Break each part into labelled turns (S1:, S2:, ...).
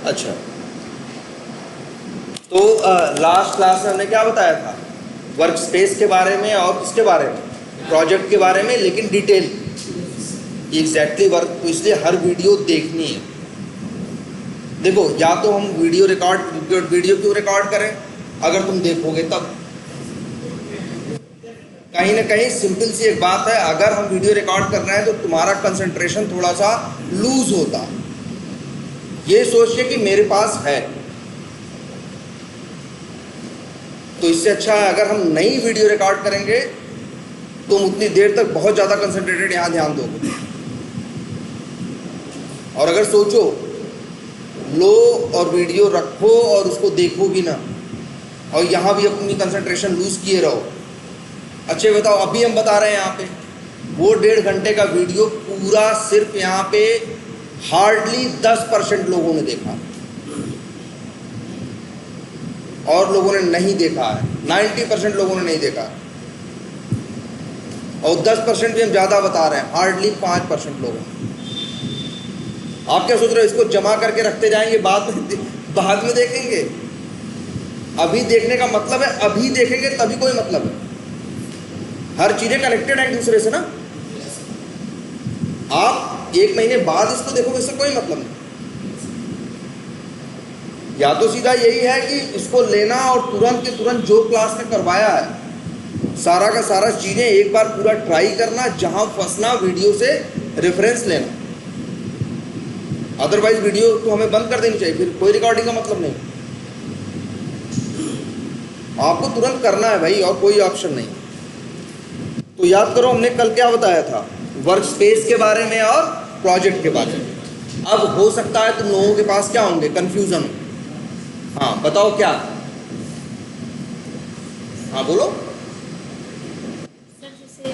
S1: अच्छा, तो last class में हमने क्या बताया था? वर्क स्पेस के बारे में और किसके बारे में? प्रोजेक्ट के बारे में, लेकिन डिटेल एग्जैक्टली वर्क। तो इसलिए हर वीडियो देखनी है। देखो, या तो हम वीडियो क्यों रिकॉर्ड करें? अगर तुम देखोगे तब। कहीं ना कहीं सिंपल सी एक बात है, अगर हम वीडियो रिकॉर्ड कर रहे हैं तो तुम्हारा कंसंट्रेशन थोड़ा सा लूज होता। ये सोच के कि मेरे पास है, तो इससे अच्छा है अगर हम नई वीडियो रिकॉर्ड करेंगे तुम उतनी देर तक बहुत ज़्यादा कंसंट्रेटेड यहाँ ध्यान दोगे। और अगर सोचो लो और वीडियो रखो और उसको देखो भी ना, और यहाँ भी अपनी कंसंट्रेशन लूज किए रहो। अच्छे बताओ, अभी हम बता रहे हैं यहाँ पे वो 1.5 घंटे का वीडियो पूरा सिर्फ यहाँ पे हार्डली 10% लोगों ने देखा और लोगों ने नहीं देखा है। 90% लोगों ने नहीं देखा, और 10% भी हम ज़्यादा बता रहे हैं, हार्डली 5% लोगों ने। आप क्या सोच रहे हो, इसको जमा करके रखते जाएंगे, बाद में देखेंगे? अभी देखने का मतलब है अभी देखेंगे तभी कोई मतलब है। हर चीज़ें कनेक्टेड है एक दूसरे से ना। आप 1 महीने बाद इसको देखोगे, इससे कोई मतलब नहीं। या तो सीधा यही है कि इसको लेना और तुरंत के तुरंत जो क्लास में करवाया है सारा का सारा चीज़ें एक बार पूरा ट्राई करना, जहां फंसना वीडियो से रेफरेंस लेना। अदरवाइज वीडियो तो हमें बंद कर देनी चाहिए, फिर कोई रिकॉर्डिंग का मतलब नहीं। आपको तुरंत करना है भाई, और कोई ऑप्शन नहीं। तो याद करो हमने कल क्या बताया था, वर्क स्पेस के बारे में और प्रोजेक्ट के बारे में। अब हो सकता है तुम लोगों के पास क्या होंगे, कंफ्यूजन। हाँ बताओ क्या? हाँ बोलो।
S2: सर जैसे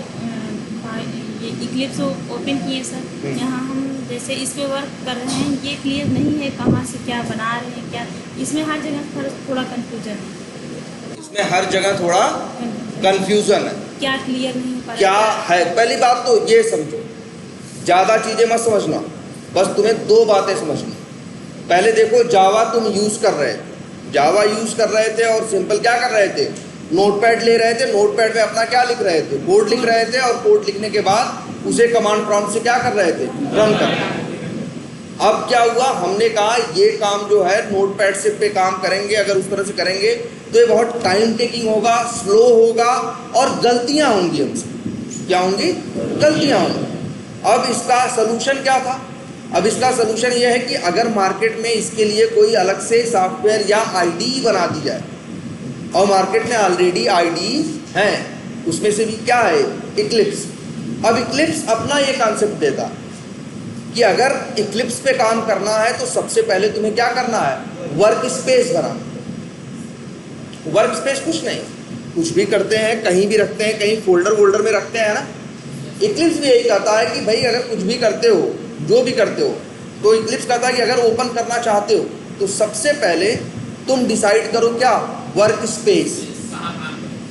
S2: ये इक्लिप्स ओपन किए सर, यहाँ हम जैसे इस पे वर्क कर रहे हैं, ये क्लियर नहीं है कहाँ से क्या बना रहे हैं, क्या इसमें हर जगह थोड़ा कंफ्यूजन है।
S1: इसमें हर जगह थोड़ा कंफ्यूजन है,
S2: क्या क्लियर नहीं हो पा रहा
S1: क्या है। पहली बात तो ये समझो, ज़्यादा चीज़ें मत समझना, बस तुम्हें 2 बातें समझनी। पहले देखो, जावा तुम यूज़ कर रहे थे, जावा यूज़ कर रहे थे और सिंपल क्या कर रहे थे, नोटपैड ले रहे थे, नोटपैड में अपना क्या लिख रहे थे, कोड लिख रहे थे, और कोड लिखने के बाद उसे कमांड प्रॉम्प्ट से क्या कर रहे थे, रन कर रहे थे। अब क्या हुआ, हमने कहा ये काम जो है नोटपैड से पे काम करेंगे, अगर उस तरह से करेंगे तो ये बहुत टाइम टेकिंग होगा, स्लो होगा और गलतियां होंगी हमसे। क्या होंगी? गलतियां होंगी। अब इसका सलूशन क्या था? अब इसका सलूशन ये है कि अगर मार्केट में इसके लिए कोई अलग से सॉफ्टवेयर या आईडी बना दी जाए, और मार्केट में ऑलरेडी आईडी हैं, उसमें से भी क्या है, इक्लिप्स। अब इक्लिप्स अपना ये कॉन्सेप्ट देता कि अगर इक्लिप्स पे काम करना है तो सबसे पहले तुम्हें क्या करना है, वर्क स्पेस बनाना। वर्क स्पेस कुछ नहीं, कुछ भी करते हैं, कहीं भी रखते हैं, कहीं फोल्डर में रखते हैं ना। इक्लिप्स भी यही कहता है कि भाई अगर कुछ भी करते हो, जो भी करते हो, तो इक्लिप्स कहता है कि अगर ओपन करना चाहते हो तो सबसे पहले तुम डिसाइड करो क्या, वर्क स्पेस,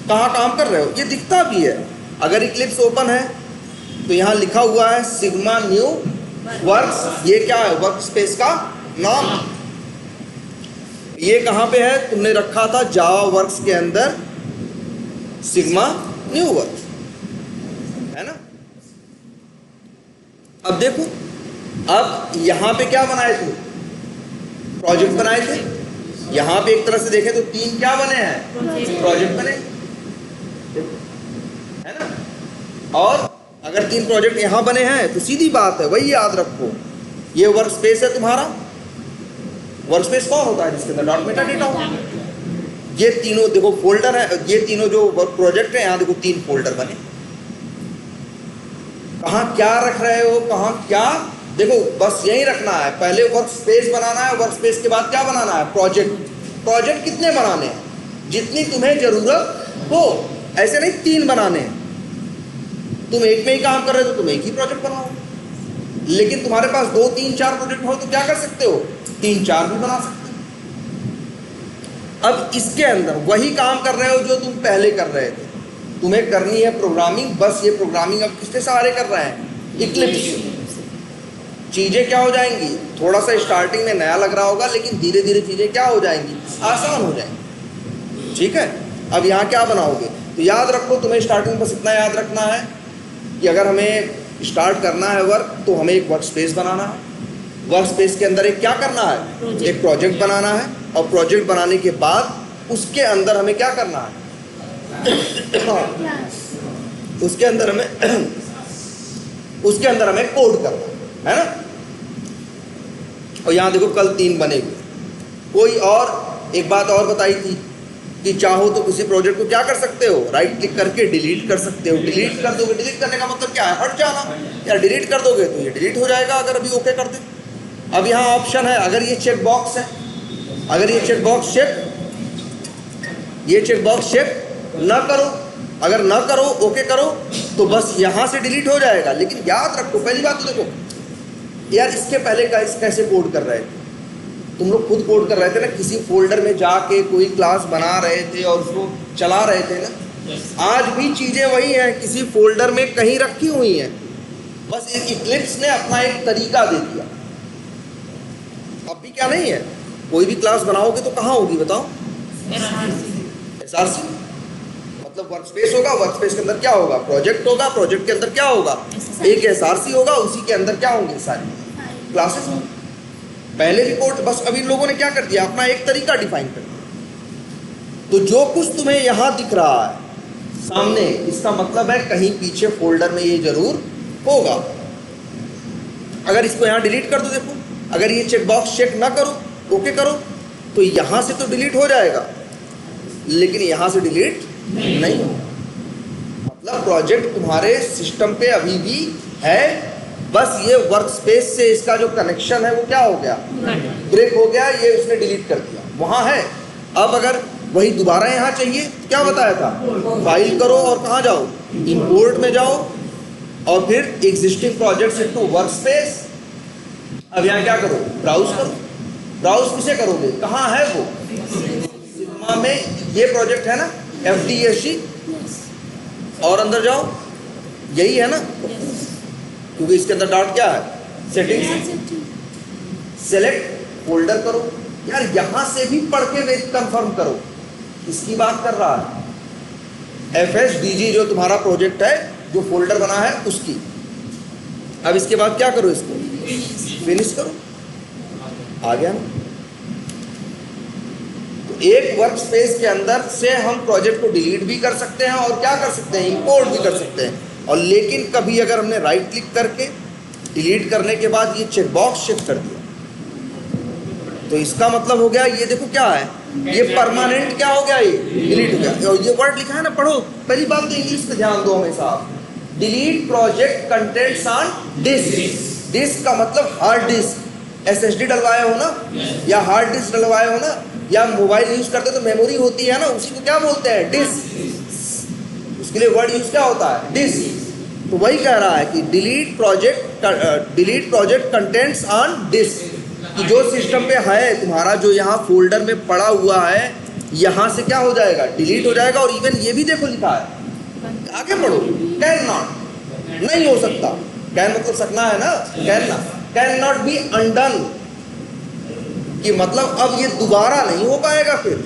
S1: कहाँ काम कर रहे हो। ये दिखता भी है, अगर इक्लिप्स ओपन है तो यहाँ लिखा हुआ है सिग्मा न्यू वर्क्स। ये क्या है, वर्क स्पेस का नाम। ये कहाँ पे है, तुमने रखा था जावा वर्क्स के अंदर सिग्मा न्यू वर्क्स, है ना। अब देखो, अब यहाँ पे क्या बनाए थे, प्रोजेक्ट बनाए थे। यहाँ पे एक तरह से देखें तो 3 क्या बने हैं, प्रोजेक्ट बने, है ना। और अगर 3 प्रोजेक्ट यहाँ बने हैं तो सीधी बात है, वही याद रखो, ये वर्क स्पेस है तुम्हारा। वर्क स्पेस कौन होता है, जिसके अंदर डॉट मेटा डेटा होता है। ये तीनों देखो फोल्डर है, ये तीनों जो वर्क प्रोजेक्ट है, यहाँ देखो 3 फोल्डर बने। कहाँ क्या रख रहे हो, कहाँ क्या, देखो बस यही रखना है। पहले वर्क स्पेस बनाना है, वर्क स्पेस के बाद क्या बनाना है, प्रोजेक्ट। प्रोजेक्ट कितने बनाने हैं, जितनी तुम्हें जरूरत हो, ऐसे नहीं 3 बनाने हैं। तुम एक में ही काम कर रहे हो तो तुम एक ही प्रोजेक्ट बनाओ, लेकिन तुम्हारे पास 2, 3, 4 प्रोजेक्ट हो तो क्या कर सकते हो, 3, 4 भी बना सकते हो। अब इसके अंदर वही काम कर रहे हो जो तुम पहले कर रहे थे। तुम्हें करनी है प्रोग्रामिंग, बस ये प्रोग्रामिंग अब किसके सहारे कर रहे हैं, इक्लिप्स। चीज़ें क्या हो जाएंगी, थोड़ा सा स्टार्टिंग में नया लग रहा होगा, लेकिन धीरे धीरे चीज़ें क्या हो जाएंगी, आसान हो जाएंगी। ठीक है, अब यहाँ क्या बनाओगे, तो याद रखो, तुम्हें स्टार्टिंग बस इतना याद रखना है कि अगर हमें स्टार्ट करना है वर्क, तो हमें एक वर्क स्पेस बनाना है। वर्क स्पेस के अंदर एक क्या करना है, एक प्रोजेक्ट बनाना है, और प्रोजेक्ट बनाने के बाद उसके अंदर हमें क्या करना है उसके अंदर हमें कोड करना है ना। और यहाँ देखो कल 3 बने हुए। कोई और एक बात और बताई थी कि चाहो तो किसी प्रोजेक्ट को क्या कर सकते हो, राइट क्लिक करके डिलीट कर सकते हो। डिलीट कर दोगे, डिलीट करने का मतलब क्या है, हट जाना, या डिलीट कर दोगे तो ये डिलीट हो जाएगा अगर अभी ओके कर दे। अब यहाँ ऑप्शन है, अगर ये चेक बॉक्स है, अगर ये चेक बॉक्स चेक ना करो, अगर ना करो ओके करो तो बस यहाँ से डिलीट हो जाएगा। लेकिन याद रखो, पहली बात तो देखो यार, इसके पहले का इस कैसे कोड कर रहे थे तुम लोग, खुद कोड कर रहे थे ना, किसी फोल्डर में जाके कोई क्लास बना रहे थे और उसको चला रहे थे ना। आज भी चीज़ें वही हैं, किसी फोल्डर में कहीं रखी हुई हैं, बस इक्लिप्स ने अपना एक तरीका दे दिया। अब भी क्या नहीं है, कोई भी क्लास बनाओगे तो कहाँ होगी बताओ, SRC, मतलब वर्क स्पेस होगा, वर्क स्पेस के अंदर क्या होगा, प्रोजेक्ट होगा, प्रोजेक्ट के अंदर क्या होगा, एक SRC होगा, उसी के अंदर क्या होंगे, सारी क्लासेस होंगी। पहले रिपोर्ट, बस अभी लोगों ने क्या कर दिया, अपना एक तरीका डिफाइन कर दिया। तो जो कुछ तुम्हें यहाँ दिख रहा है सामने, इसका मतलब है कहीं पीछे फोल्डर में ये जरूर होगा। अगर इसको यहाँ डिलीट कर दो, देखो अगर ये चेक बॉक्स चेक ना करो, ओके करो, तो यहाँ से तो डिलीट हो जाएगा, लेकिन यहाँ से डिलीट नहीं होगा। मतलब प्रोजेक्ट तुम्हारे सिस्टम पे अभी भी है, बस ये वर्क स्पेस से इसका जो कनेक्शन है वो क्या हो गया, ब्रेक हो गया, ये उसने डिलीट कर दिया, वहाँ है। अब अगर वही दोबारा यहाँ चाहिए तो क्या बताया था, फाइल करो और कहाँ जाओ, इंपोर्ट में जाओ, और फिर existing projects into work space. अब यहाँ क्या करो, ब्राउज करो। ब्राउज किसे करोगे, कहाँ है वो, सिग्मा में ये प्रोजेक्ट है ना, FDSG, और अंदर जाओ, यही है ना, क्योंकि इसके अंदर डॉट क्या है, सेटिंग्स, सेलेक्ट फोल्डर करो। यार यहाँ से भी पढ़ के कंफर्म करो, इसकी बात कर रहा है, FSDG जो तुम्हारा प्रोजेक्ट है, जो फोल्डर बना है उसकी। अब इसके बाद क्या करो, इसको फिनिश करो, आ गया ना। तो एक वर्क स्पेस के अंदर से हम प्रोजेक्ट को डिलीट भी कर सकते हैं और क्या कर सकते हैं, इंपोर्ट भी कर सकते हैं। और लेकिन कभी अगर हमने राइट क्लिक करके डिलीट करने के बाद ये चेक बॉक्स चेक कर दिया, तो इसका मतलब हो गया, ये देखो क्या है, ये परमानेंट क्या हो गया, ये डिलीट हो गया। और ये वर्ड लिखा है ना, पढ़ो। पहली बात तो इंग्लिश पे ध्यान दो हमेशा, delete project contents on disk. Disk का मतलब हार्ड डिस्क, SSD डलवाए हो ना, या हार्ड डिस्क डलवाए हो ना, या मोबाइल यूज करते तो मेमोरी होती है ना, उसी को क्या बोलते हैं, डिस्क। उसके लिए वर्ड यूज क्या होता है, डिस्क। तो वही कह रहा है कि delete project contents on disk, कि जो सिस्टम पे है तुम्हारा, जो यहाँ फोल्डर में पड़ा हुआ है, यहाँ से क्या हो जाएगा, डिलीट हो जाएगा। और इवन ये भी देखो लिखा है, आगे पढ़ो, कैन नॉट, नहीं हो सकता, कैन मतलब सकना है ना, कैन नॉट बी अनडन, कि मतलब अब ये दोबारा नहीं हो पाएगा। फिर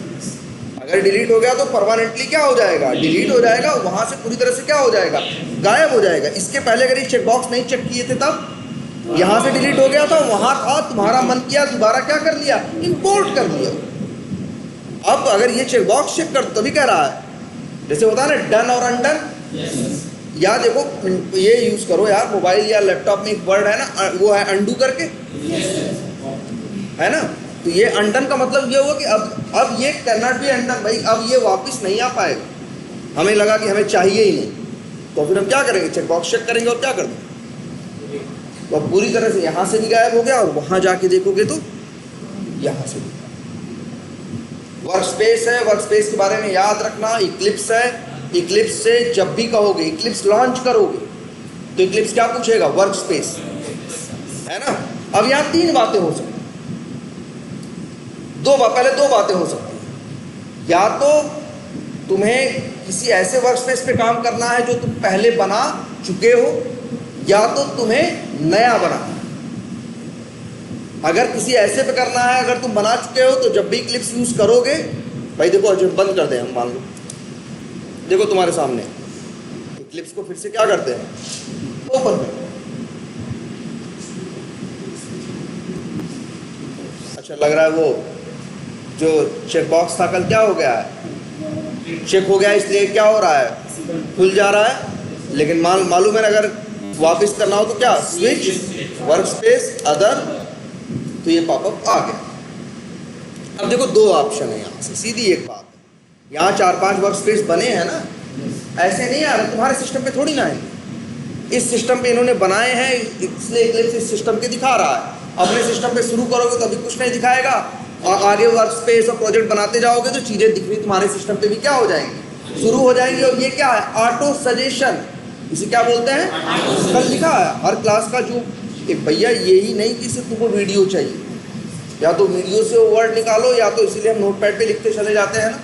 S1: अगर डिलीट हो गया तो परमानेंटली क्या हो जाएगा, डिलीट हो जाएगा, वहां से पूरी तरह से क्या हो जाएगा, गायब हो जाएगा। इसके पहले अगर ये चेक बॉक्स नहीं चेक किए थे, तब यहाँ से डिलीट हो गया था, वहां था, तुम्हारा मन किया, दोबारा क्या कर लिया, इंपोर्ट कर लिया। अब अगर ये चेक बॉक्स चेक कर, तभी कह रहा है, जैसे होता है ना डन और अनडन। या देखो ये यूज करो यार, मोबाइल या लैपटॉप में एक वर्ड है ना, वो है अंडू करके, है ना। तो ये अनडन का मतलब ये हुआ कि अब ये कैन नॉट बी अनडन, भाई अब ये वापस नहीं आ पाएगा। हमें लगा कि हमें चाहिए ही नहीं, तो फिर हम क्या करेंगे, चेक बॉक्स चेक करेंगे और क्या कर देंगे, तो पूरी तरह से यहाँ से भी गायब हो गया, और वहाँ जाके देखोगे तो यहाँ से भी। वर्क स्पेस है, वर्क स्पेस के बारे में याद रखना, इक्लिप्स है, इक्लिप्स से जब भी कहोगे, इक्लिप्स लॉन्च करोगे तो इक्लिप्स क्या पूछेगा, वर्क स्पेस, है ना। अब यहाँ 3 बातें हो सकती, पहले दो बातें हो सकती हैं। या तो तुम्हें किसी ऐसे वर्क स्पेस पे काम करना है जो तुम पहले बना चुके हो, या तो तुम्हें नया बनाना। अगर किसी ऐसे पे करना है, अगर तुम बना चुके हो तो जब भी क्लिप्स यूज करोगे, भाई देखो जो बंद कर दें हम, मान लो देखो तुम्हारे सामने क्लिप्स को फिर से क्या करते हैं, ओपन करते हैं। अच्छा लग रहा है वो जो चेक बॉक्स था कल क्या हो गया है, चेक हो गया, इसलिए क्या हो रहा है, खुल जा रहा है। लेकिन मालूम है अगर वापस करना हो तो क्या, स्विच वर्क स्पेस अदर, तो ये पॉपअप आ गया। अब देखो दो ऑप्शन है यहाँ से, सीधी एक बात है, यहाँ 4-5 वर्क स्पेस बने हैं ना, ऐसे नहीं आ रहे तुम्हारे सिस्टम पे थोड़ी ना है, इस सिस्टम पे इन्होंने बनाए हैं, इसलिए इक्लिप्स इस सिस्टम के दिखा रहा है। अपने सिस्टम पे शुरू करोगे तो अभी कुछ नहीं दिखाएगा, और आगे वर्क स्पेस और प्रोजेक्ट बनाते जाओगे तो चीज़ें दिखनी तुम्हारे सिस्टम पे भी क्या हो जाएंगी, शुरू हो जाएंगी। और ये क्या है, ऑटो सजेशन, इसे क्या बोलते हैं, कल लिखा है हर क्लास का जो एक भैया, यही नहीं कि सिर्फ तुमको वीडियो चाहिए, या तो वीडियो से वर्ड निकालो, या तो इसीलिए हम नोटपैड पे लिखते चले जाते हैं ना,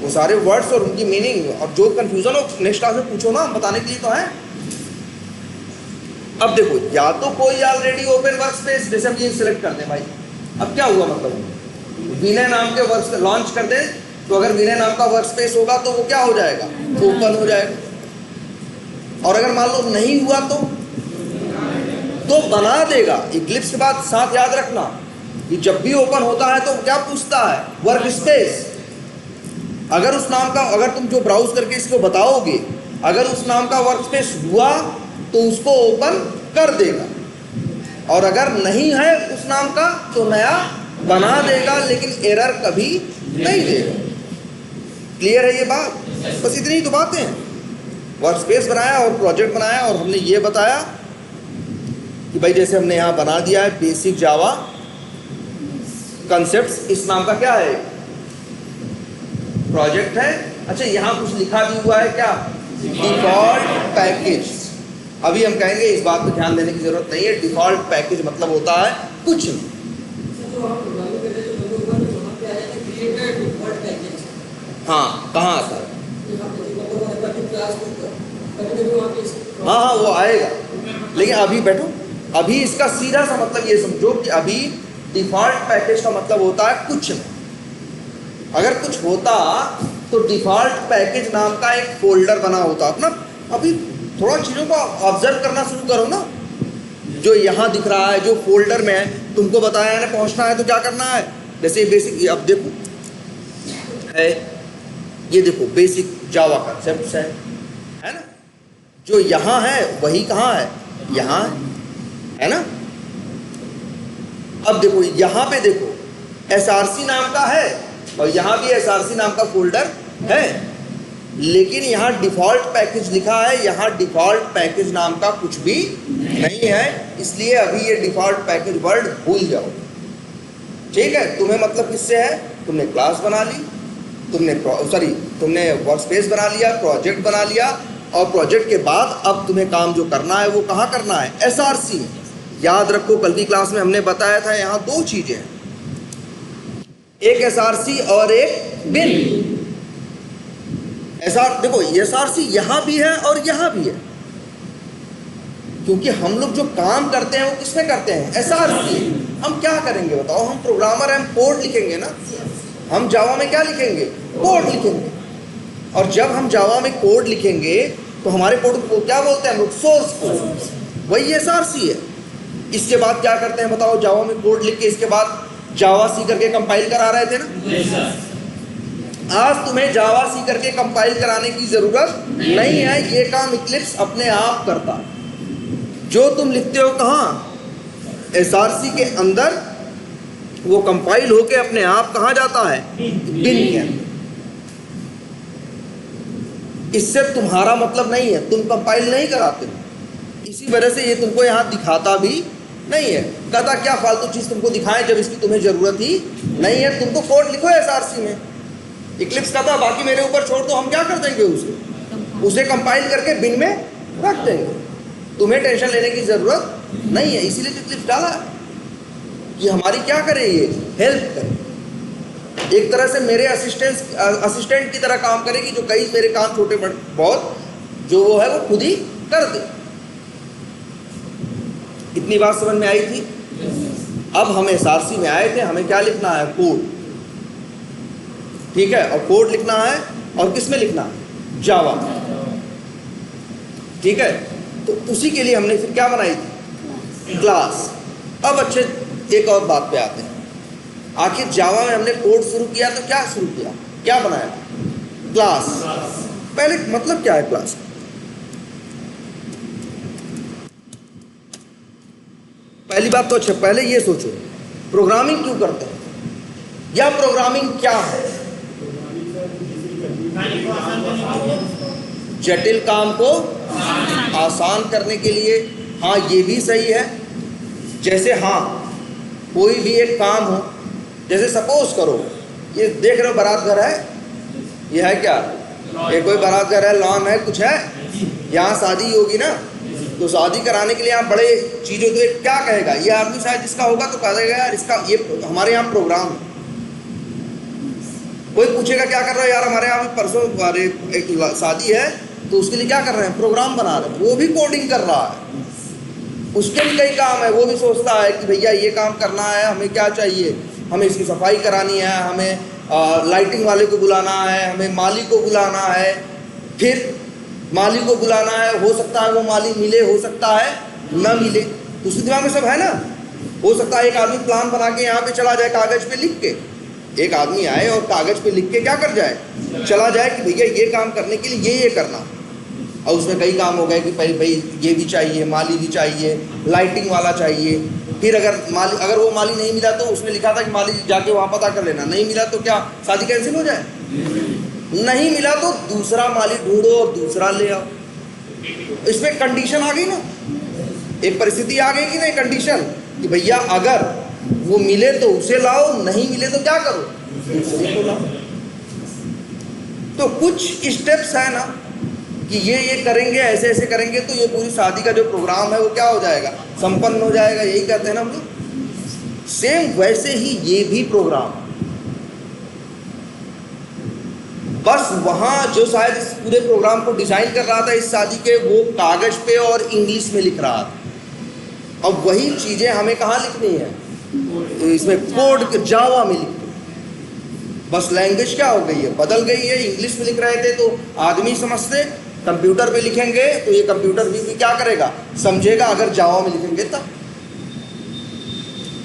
S1: वो सारे वर्ड्स और उनकी मीनिंग, और जो कंफ्यूजन हो नेक्स्ट क्लास में पूछो ना, बताने के लिए तो है। अब देखो, या तो कोई ऑलरेडी ओपन वर्क स्पेस, जैसे हम ये सिलेक्ट कर दें भाई, अब क्या हुआ, मतलब विनय नाम के वर्क लॉन्च कर दें, तो अगर विनय नाम का वर्क स्पेस होगा तो वो क्या हो जाएगा, ओपन हो जाएगा। और अगर मान लो नहीं हुआ तो बना देगा। इक्लिप्स के बाद साथ याद रखना कि जब भी ओपन होता है तो क्या पूछता है, वर्क स्पेस। अगर उस नाम का, अगर तुम जो ब्राउज करके इसको बताओगे, अगर उस नाम का वर्क स्पेस हुआ तो उसको ओपन कर देगा, और अगर नहीं है उस नाम का तो नया बना देगा, लेकिन एरर कभी नहीं देगा। क्लियर है ये बात, बस इतनी तो बातें हैं। वर्क स्पेस बनाया और प्रोजेक्ट बनाया, और हमने ये बताया कि भाई जैसे हमने यहाँ बना दिया है बेसिक जावा कंसेप्ट्स, इस नाम का क्या है, प्रोजेक्ट है। अच्छा यहाँ कुछ लिखा भी हुआ है क्या, डिफॉल्ट पैकेज। अभी हम कहेंगे, इस बात पर ध्यान देने की जरूरत नहीं है, डिफॉल्ट पैकेज मतलब होता है कुछ नहीं। हाँ कहाँ आता है, हाँ वो आएगा, लेकिन अभी बैठो, अभी इसका सीधा सा मतलब ये समझो कि अभी डिफॉल्ट पैकेज का मतलब होता है कुछ नहीं। अगर कुछ होता तो डिफॉल्ट पैकेज नाम का एक फोल्डर बना होता अपना। अभी थोड़ा चीज़ों को ऑब्जर्व करना शुरू करो ना, जो यहाँ दिख रहा है, जो फोल्डर में है, तुमको बताया है ना पहुँचना है तो क्या करना है। जैसे बेसिक, अब देखो है, ये देखो बेसिक जावा कंसेप्ट्स है ना, जो यहाँ है वही कहाँ है, यहाँ है ना। अब देखो यहाँ पे देखो SRC नाम का है, और यहाँ भी SRC नाम का फोल्डर है, लेकिन यहाँ डिफॉल्ट पैकेज लिखा है, यहाँ डिफॉल्ट पैकेज नाम का कुछ भी नहीं है। इसलिए अभी ये डिफॉल्ट पैकेज वर्ड भूल जाओ, ठीक है। तुम्हें मतलब किससे है, तुमने क्लास बना ली, तुमने वर्क स्पेस बना लिया, प्रोजेक्ट बना लिया, और प्रोजेक्ट के बाद अब तुम्हें काम जो करना है वो कहाँ करना है, SRC। याद रखो कल की क्लास में हमने बताया था यहाँ दो चीजें हैं, एक SRC और एक बिन। देखो SRC यहाँ भी है और यहाँ भी है, क्योंकि हम लोग जो काम करते हैं वो किसमें करते हैं, SRC। हम क्या करेंगे बताओ, हम प्रोग्रामर हैं, हम कोड लिखेंगे ना। हम जावा में क्या लिखेंगे, कोड लिखेंगे, और जब हम जावा में कोड लिखेंगे तो हमारे कोड को क्या बोलते हैं हम लोग, सोर्स कोड, वही SRC है। इसके बाद क्या करते हैं बताओ, जावा में कोड लिख के इसके बाद जावा सी करके कंपाइल करा रहे थे ना। आज तुम्हें जावा सी करके कंपाइल कराने की जरूरत नहीं है, ये काम इक्लिप्स अपने आप करता। जो तुम लिखते हो कहाँ, SRC के अंदर, वो कंपाइल होके अपने आप कहाँ जाता है, बिन के अंदर। इससे तुम्हारा मतलब नहीं है, तुम कंपाइल नहीं कराते हो, इसी वजह से ये तुमको यहाँ दिखाता भी नहीं है। कहता क्या फालतू चीज़ तुमको दिखाएं जब इसकी तुम्हें ज़रूरत ही नहीं है। तुमको कोड लिखो SRC में, इक्लिप्स कहता बाकी मेरे ऊपर छोड़ दो, हम क्या कर देंगे, उसे कंपाइल करके बिन में रख देंगे। तुम्हें टेंशन लेने की ज़रूरत नहीं है, इसीलिए तो इक्लिप्स डाला है कि हमारी क्या करे, ये हेल्प करे, एक तरह से मेरे असिस्टेंट की तरह काम करेगी, जो कई मेरे काम छोटे बड़े बहुत जो वो है वो खुद ही कर दे। इतनी बात समझ में आई थी। अब हम एसआरसी में आए थे, हमें क्या लिखना है? कोड, ठीक है, और कोड लिखना है, और किस में लिखना है? जावा, ठीक है। तो उसी के लिए हमने फिर क्या बनाई थी? क्लास। अब अच्छे एक और बात पे आते हैं, आखिर जावा में हमने कोड शुरू किया तो क्या शुरू किया, क्या बनाया? क्लास। पहले मतलब क्या है क्लास? पहली बात तो अच्छा, पहले ये सोचो प्रोग्रामिंग क्यों करते हैं, या प्रोग्रामिंग क्या है? जटिल काम को आसान करने के लिए। हाँ, ये भी सही है। जैसे हाँ, कोई भी एक काम हो, जैसे सपोज करो ये देख रहे हो बारात घर है, ये है क्या? ये कोई बारात घर है, लॉन है, कुछ है, यहाँ शादी होगी ना, तो शादी कराने के लिए यहाँ बड़े चीज़ों तो एक क्या कहेगा, ये आदमी शायद इसका होगा तो कहेगा यार इसका, ये हमारे यहाँ प्रोग्राम है। कोई पूछेगा क्या कर रहे हो? यार हमारे यहाँ भी परसों अरे एक शादी है, तो उसके लिए क्या कर रहे हैं? प्रोग्राम बना रहे हैं। वो भी कोडिंग कर रहा है, उसके भी कई काम है, वो भी सोचता है कि भैया ये काम करना है, हमें क्या चाहिए, हमें इसकी सफाई करानी है, हमें लाइटिंग वाले को बुलाना है, हमें माली को बुलाना है, फिर माली को बुलाना है, हो सकता है वो माली मिले, हो सकता है ना मिले, तो उसके दिमाग में सब है ना। हो सकता है एक आदमी प्लान बना के यहाँ पे चला जाए, कागज पे लिख के, एक आदमी आए और कागज पे लिख के क्या कर जाए, चला जाए कि भैया ये काम करने के लिए ये करना, और उसमें कई काम हो गए कि भाई ये भी चाहिए, माली भी चाहिए, लाइटिंग वाला चाहिए, फिर अगर वो माली नहीं मिला तो उसने लिखा था कि माली जाके वहाँ पता कर लेना, नहीं मिला तो क्या शादी कैंसिल हो जाए? नहीं मिला तो दूसरा माली ढूंढो और दूसरा ले आओ। इसमें कंडीशन आ गई ना, एक परिस्थिति आ गई कि नहीं, कंडीशन कि भैया अगर वो मिले तो उसे लाओ, नहीं मिले तो क्या करो, दूसरे को लाओ। तो कुछ स्टेप्स है ना कि ये करेंगे, ऐसे ऐसे करेंगे तो ये पूरी शादी का जो प्रोग्राम है वो क्या हो जाएगा, संपन्न हो जाएगा, यही कहते हैं ना हम लोग। सेम वैसे ही ये भी प्रोग्राम, बस वहाँ जो शायद इस पूरे प्रोग्राम को डिजाइन कर रहा था इस शादी के, वो कागज पे और इंग्लिश में लिख रहा था। अब वही चीजें हमें कहाँ लिखनी है, इसमें कोड जावा में लिखनी। बस लैंग्वेज क्या हो गई है, बदल गई है। इंग्लिश में लिख रहे थे तो आदमी समझते, कंप्यूटर पे लिखेंगे तो ये कंप्यूटर भी क्या करेगा, समझेगा, अगर जावा में लिखेंगे तब।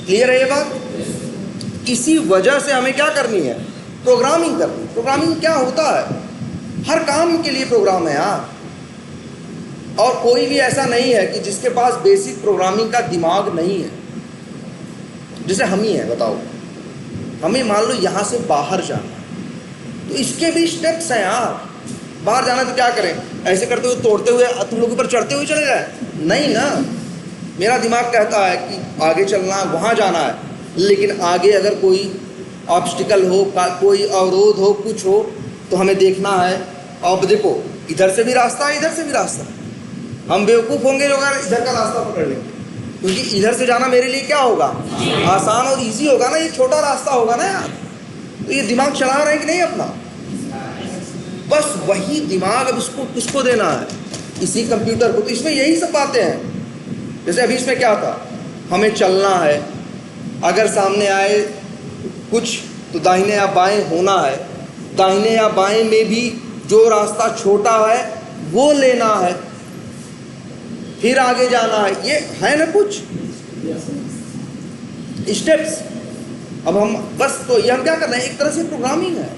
S1: क्लियर है ये बात? इसी वजह से हमें क्या करनी है, प्रोग्रामिंग करनी। प्रोग्रामिंग क्या होता है, हर काम के लिए प्रोग्राम है यार। और कोई भी ऐसा नहीं है कि जिसके पास बेसिक प्रोग्रामिंग का दिमाग नहीं है। जैसे हम ही हैं, बताओ, हमें मान लो यहाँ से बाहर जाना, तो इसके भी स्टेप्स हैं यार। बाहर जाना तो क्या करें, ऐसे करते हुए, तोड़ते हुए, तुम लोग ऊपर चढ़ते हुए चले जाए? नहीं ना, मेरा दिमाग कहता है कि आगे चलना है, वहाँ जाना है, लेकिन आगे अगर कोई ऑब्स्टिकल हो, कोई अवरोध हो, कुछ हो, तो हमें देखना है। अब देखो, इधर से भी रास्ता है, इधर से भी रास्ता है। हम बेवकूफ़ होंगे जो अगर इधर का रास्ता पकड़ लेंगे, क्योंकि इधर से जाना मेरे लिए क्या होगा, आसान और इजी होगा ना, ये छोटा रास्ता होगा ना यार। तो ये दिमाग चला रहे हैं कि नहीं अपना, बस वही दिमाग अब इसको किसको देना है, इसी कंप्यूटर को। तो इसमें यही सब बातें हैं। जैसे अभी इसमें क्या था, हमें चलना है, अगर सामने आए कुछ तो दाहिने या बाएं होना है, दाहिने या बाएं में भी जो रास्ता छोटा है वो लेना है, फिर आगे जाना है। ये है ना कुछ स्टेप्स। अब हम बस, तो ये हम क्या कर रहे हैं, एक तरह से प्रोग्रामिंग है।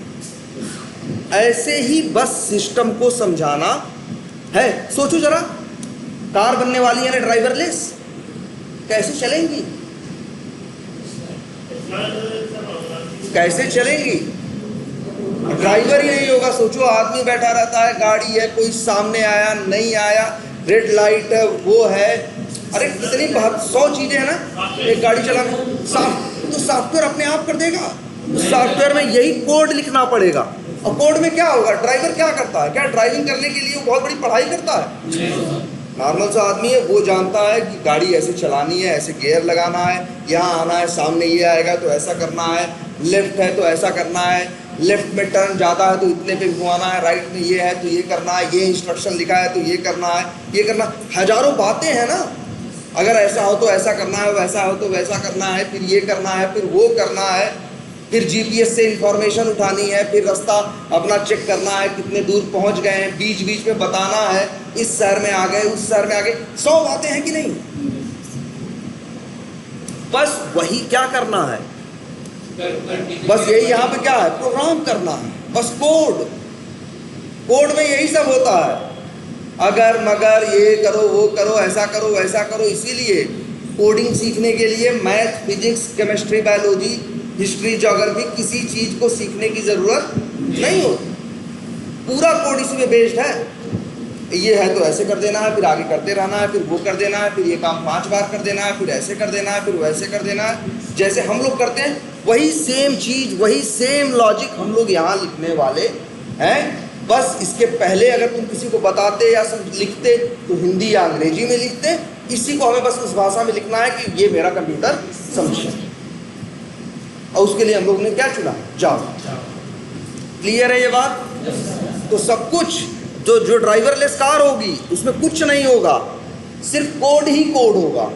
S1: ऐसे ही बस सिस्टम को समझाना है। सोचो जरा, कार बनने वाली है ना ड्राइवरलेस, कैसे चलेंगी, कैसे चलेंगी, ड्राइवर ही नहीं होगा। सोचो, आदमी बैठा रहता है, गाड़ी है, कोई सामने आया, नहीं आया, रेड लाइट है, वो है, अरे कितनी 100 चीजें हैं ना एक गाड़ी चलाने। तो सॉफ्टवेयर अपने आप कर देगा। सॉफ्टवेयर में यही कोड लिखना पड़ेगा। और कोड में क्या होगा, ड्राइवर क्या करता है, क्या ड्राइविंग करने के लिए वो बहुत बड़ी पढ़ाई करता है? नॉर्मल सा आदमी है, वो जानता है कि गाड़ी ऐसे चलानी है, ऐसे गियर लगाना है, यहाँ आना है, सामने ये आएगा तो ऐसा करना है, लेफ्ट है तो ऐसा करना है, लेफ्ट में टर्न ज़्यादा है तो इतने पे घुमाना है, राइट में ये है तो ये करना है, ये इंस्ट्रक्शन लिखा है तो ये करना है, ये करना। हजारों बातें हैं ना, अगर ऐसा हो तो ऐसा करना है, वैसा हो तो वैसा करना है, फिर ये करना है, फिर वो करना है, फिर जीपीएस से इंफॉर्मेशन उठानी है, फिर रास्ता अपना चेक करना है, कितने दूर पहुंच गए हैं, बीच बीच में बताना है, इस शहर में आ गए, उस शहर में आ गए, 100 बातें हैं कि नहीं। बस वही क्या करना है, बस यही यहाँ पे क्या है, प्रोग्राम करना है, बस कोड में यही सब होता है, अगर मगर ये करो वो करो ऐसा करो वैसा करो। इसीलिए कोडिंग सीखने के लिए math, physics, chemistry, biology, history, geography किसी चीज को सीखने की जरूरत नहीं होती, पूरा कोड इसी में बेस्ड है। ये है तो ऐसे कर देना है, फिर आगे करते रहना है, फिर वो कर देना है, फिर ये काम 5 बार कर देना है, फिर ऐसे कर देना है, फिर वैसे कर देना है। जैसे हम लोग करते हैं वही सेम चीज, वही सेम लॉजिक हम लोग यहाँ लिखने वाले हैं। बस इसके पहले अगर तुम किसी को बताते या लिखते तो हिंदी या अंग्रेजी में लिखते, इसी को हमें बस उस भाषा में लिखना है कि ये मेरा कंप्यूटर समझे, और उसके लिए हम लोग ने क्या चुना, जावा। क्लियर है ये बात। तो सब कुछ जो ड्राइवरलेस कार होगी उसमें कुछ नहीं होगा, सिर्फ कोड ही कोड होगा।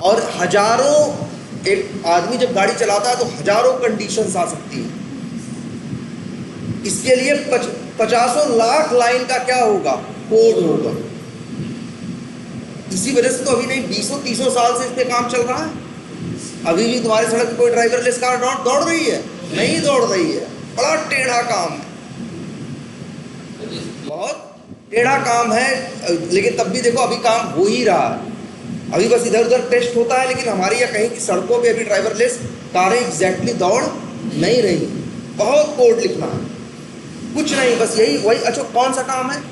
S1: और हजारों, एक आदमी जब गाड़ी चलाता है तो हजारों कंडीशंस आ सकती है, इसके लिए 50 लाख लाइन का क्या होगा, कोड होगा। इसी वजह से तो अभी नहीं 20-30 साल से इस पे काम चल रहा है। अभी भी तुम्हारी सड़क पर कोई ड्राइवरलेस कार दौड़ रही है? नहीं दौड़ रही है। बड़ा टेढ़ा काम है, बहुत टेढ़ा काम है, लेकिन तब भी देखो अभी काम हो ही रहा है। अभी बस इधर उधर टेस्ट होता है, लेकिन हमारी या कहीं की सड़कों पे अभी ड्राइवरलेस कारें एग्जैक्टली दौड़ नहीं रही। बहुत कोड लिखना है, कुछ नहीं, बस यही वही। अच्छा कौन सा काम है,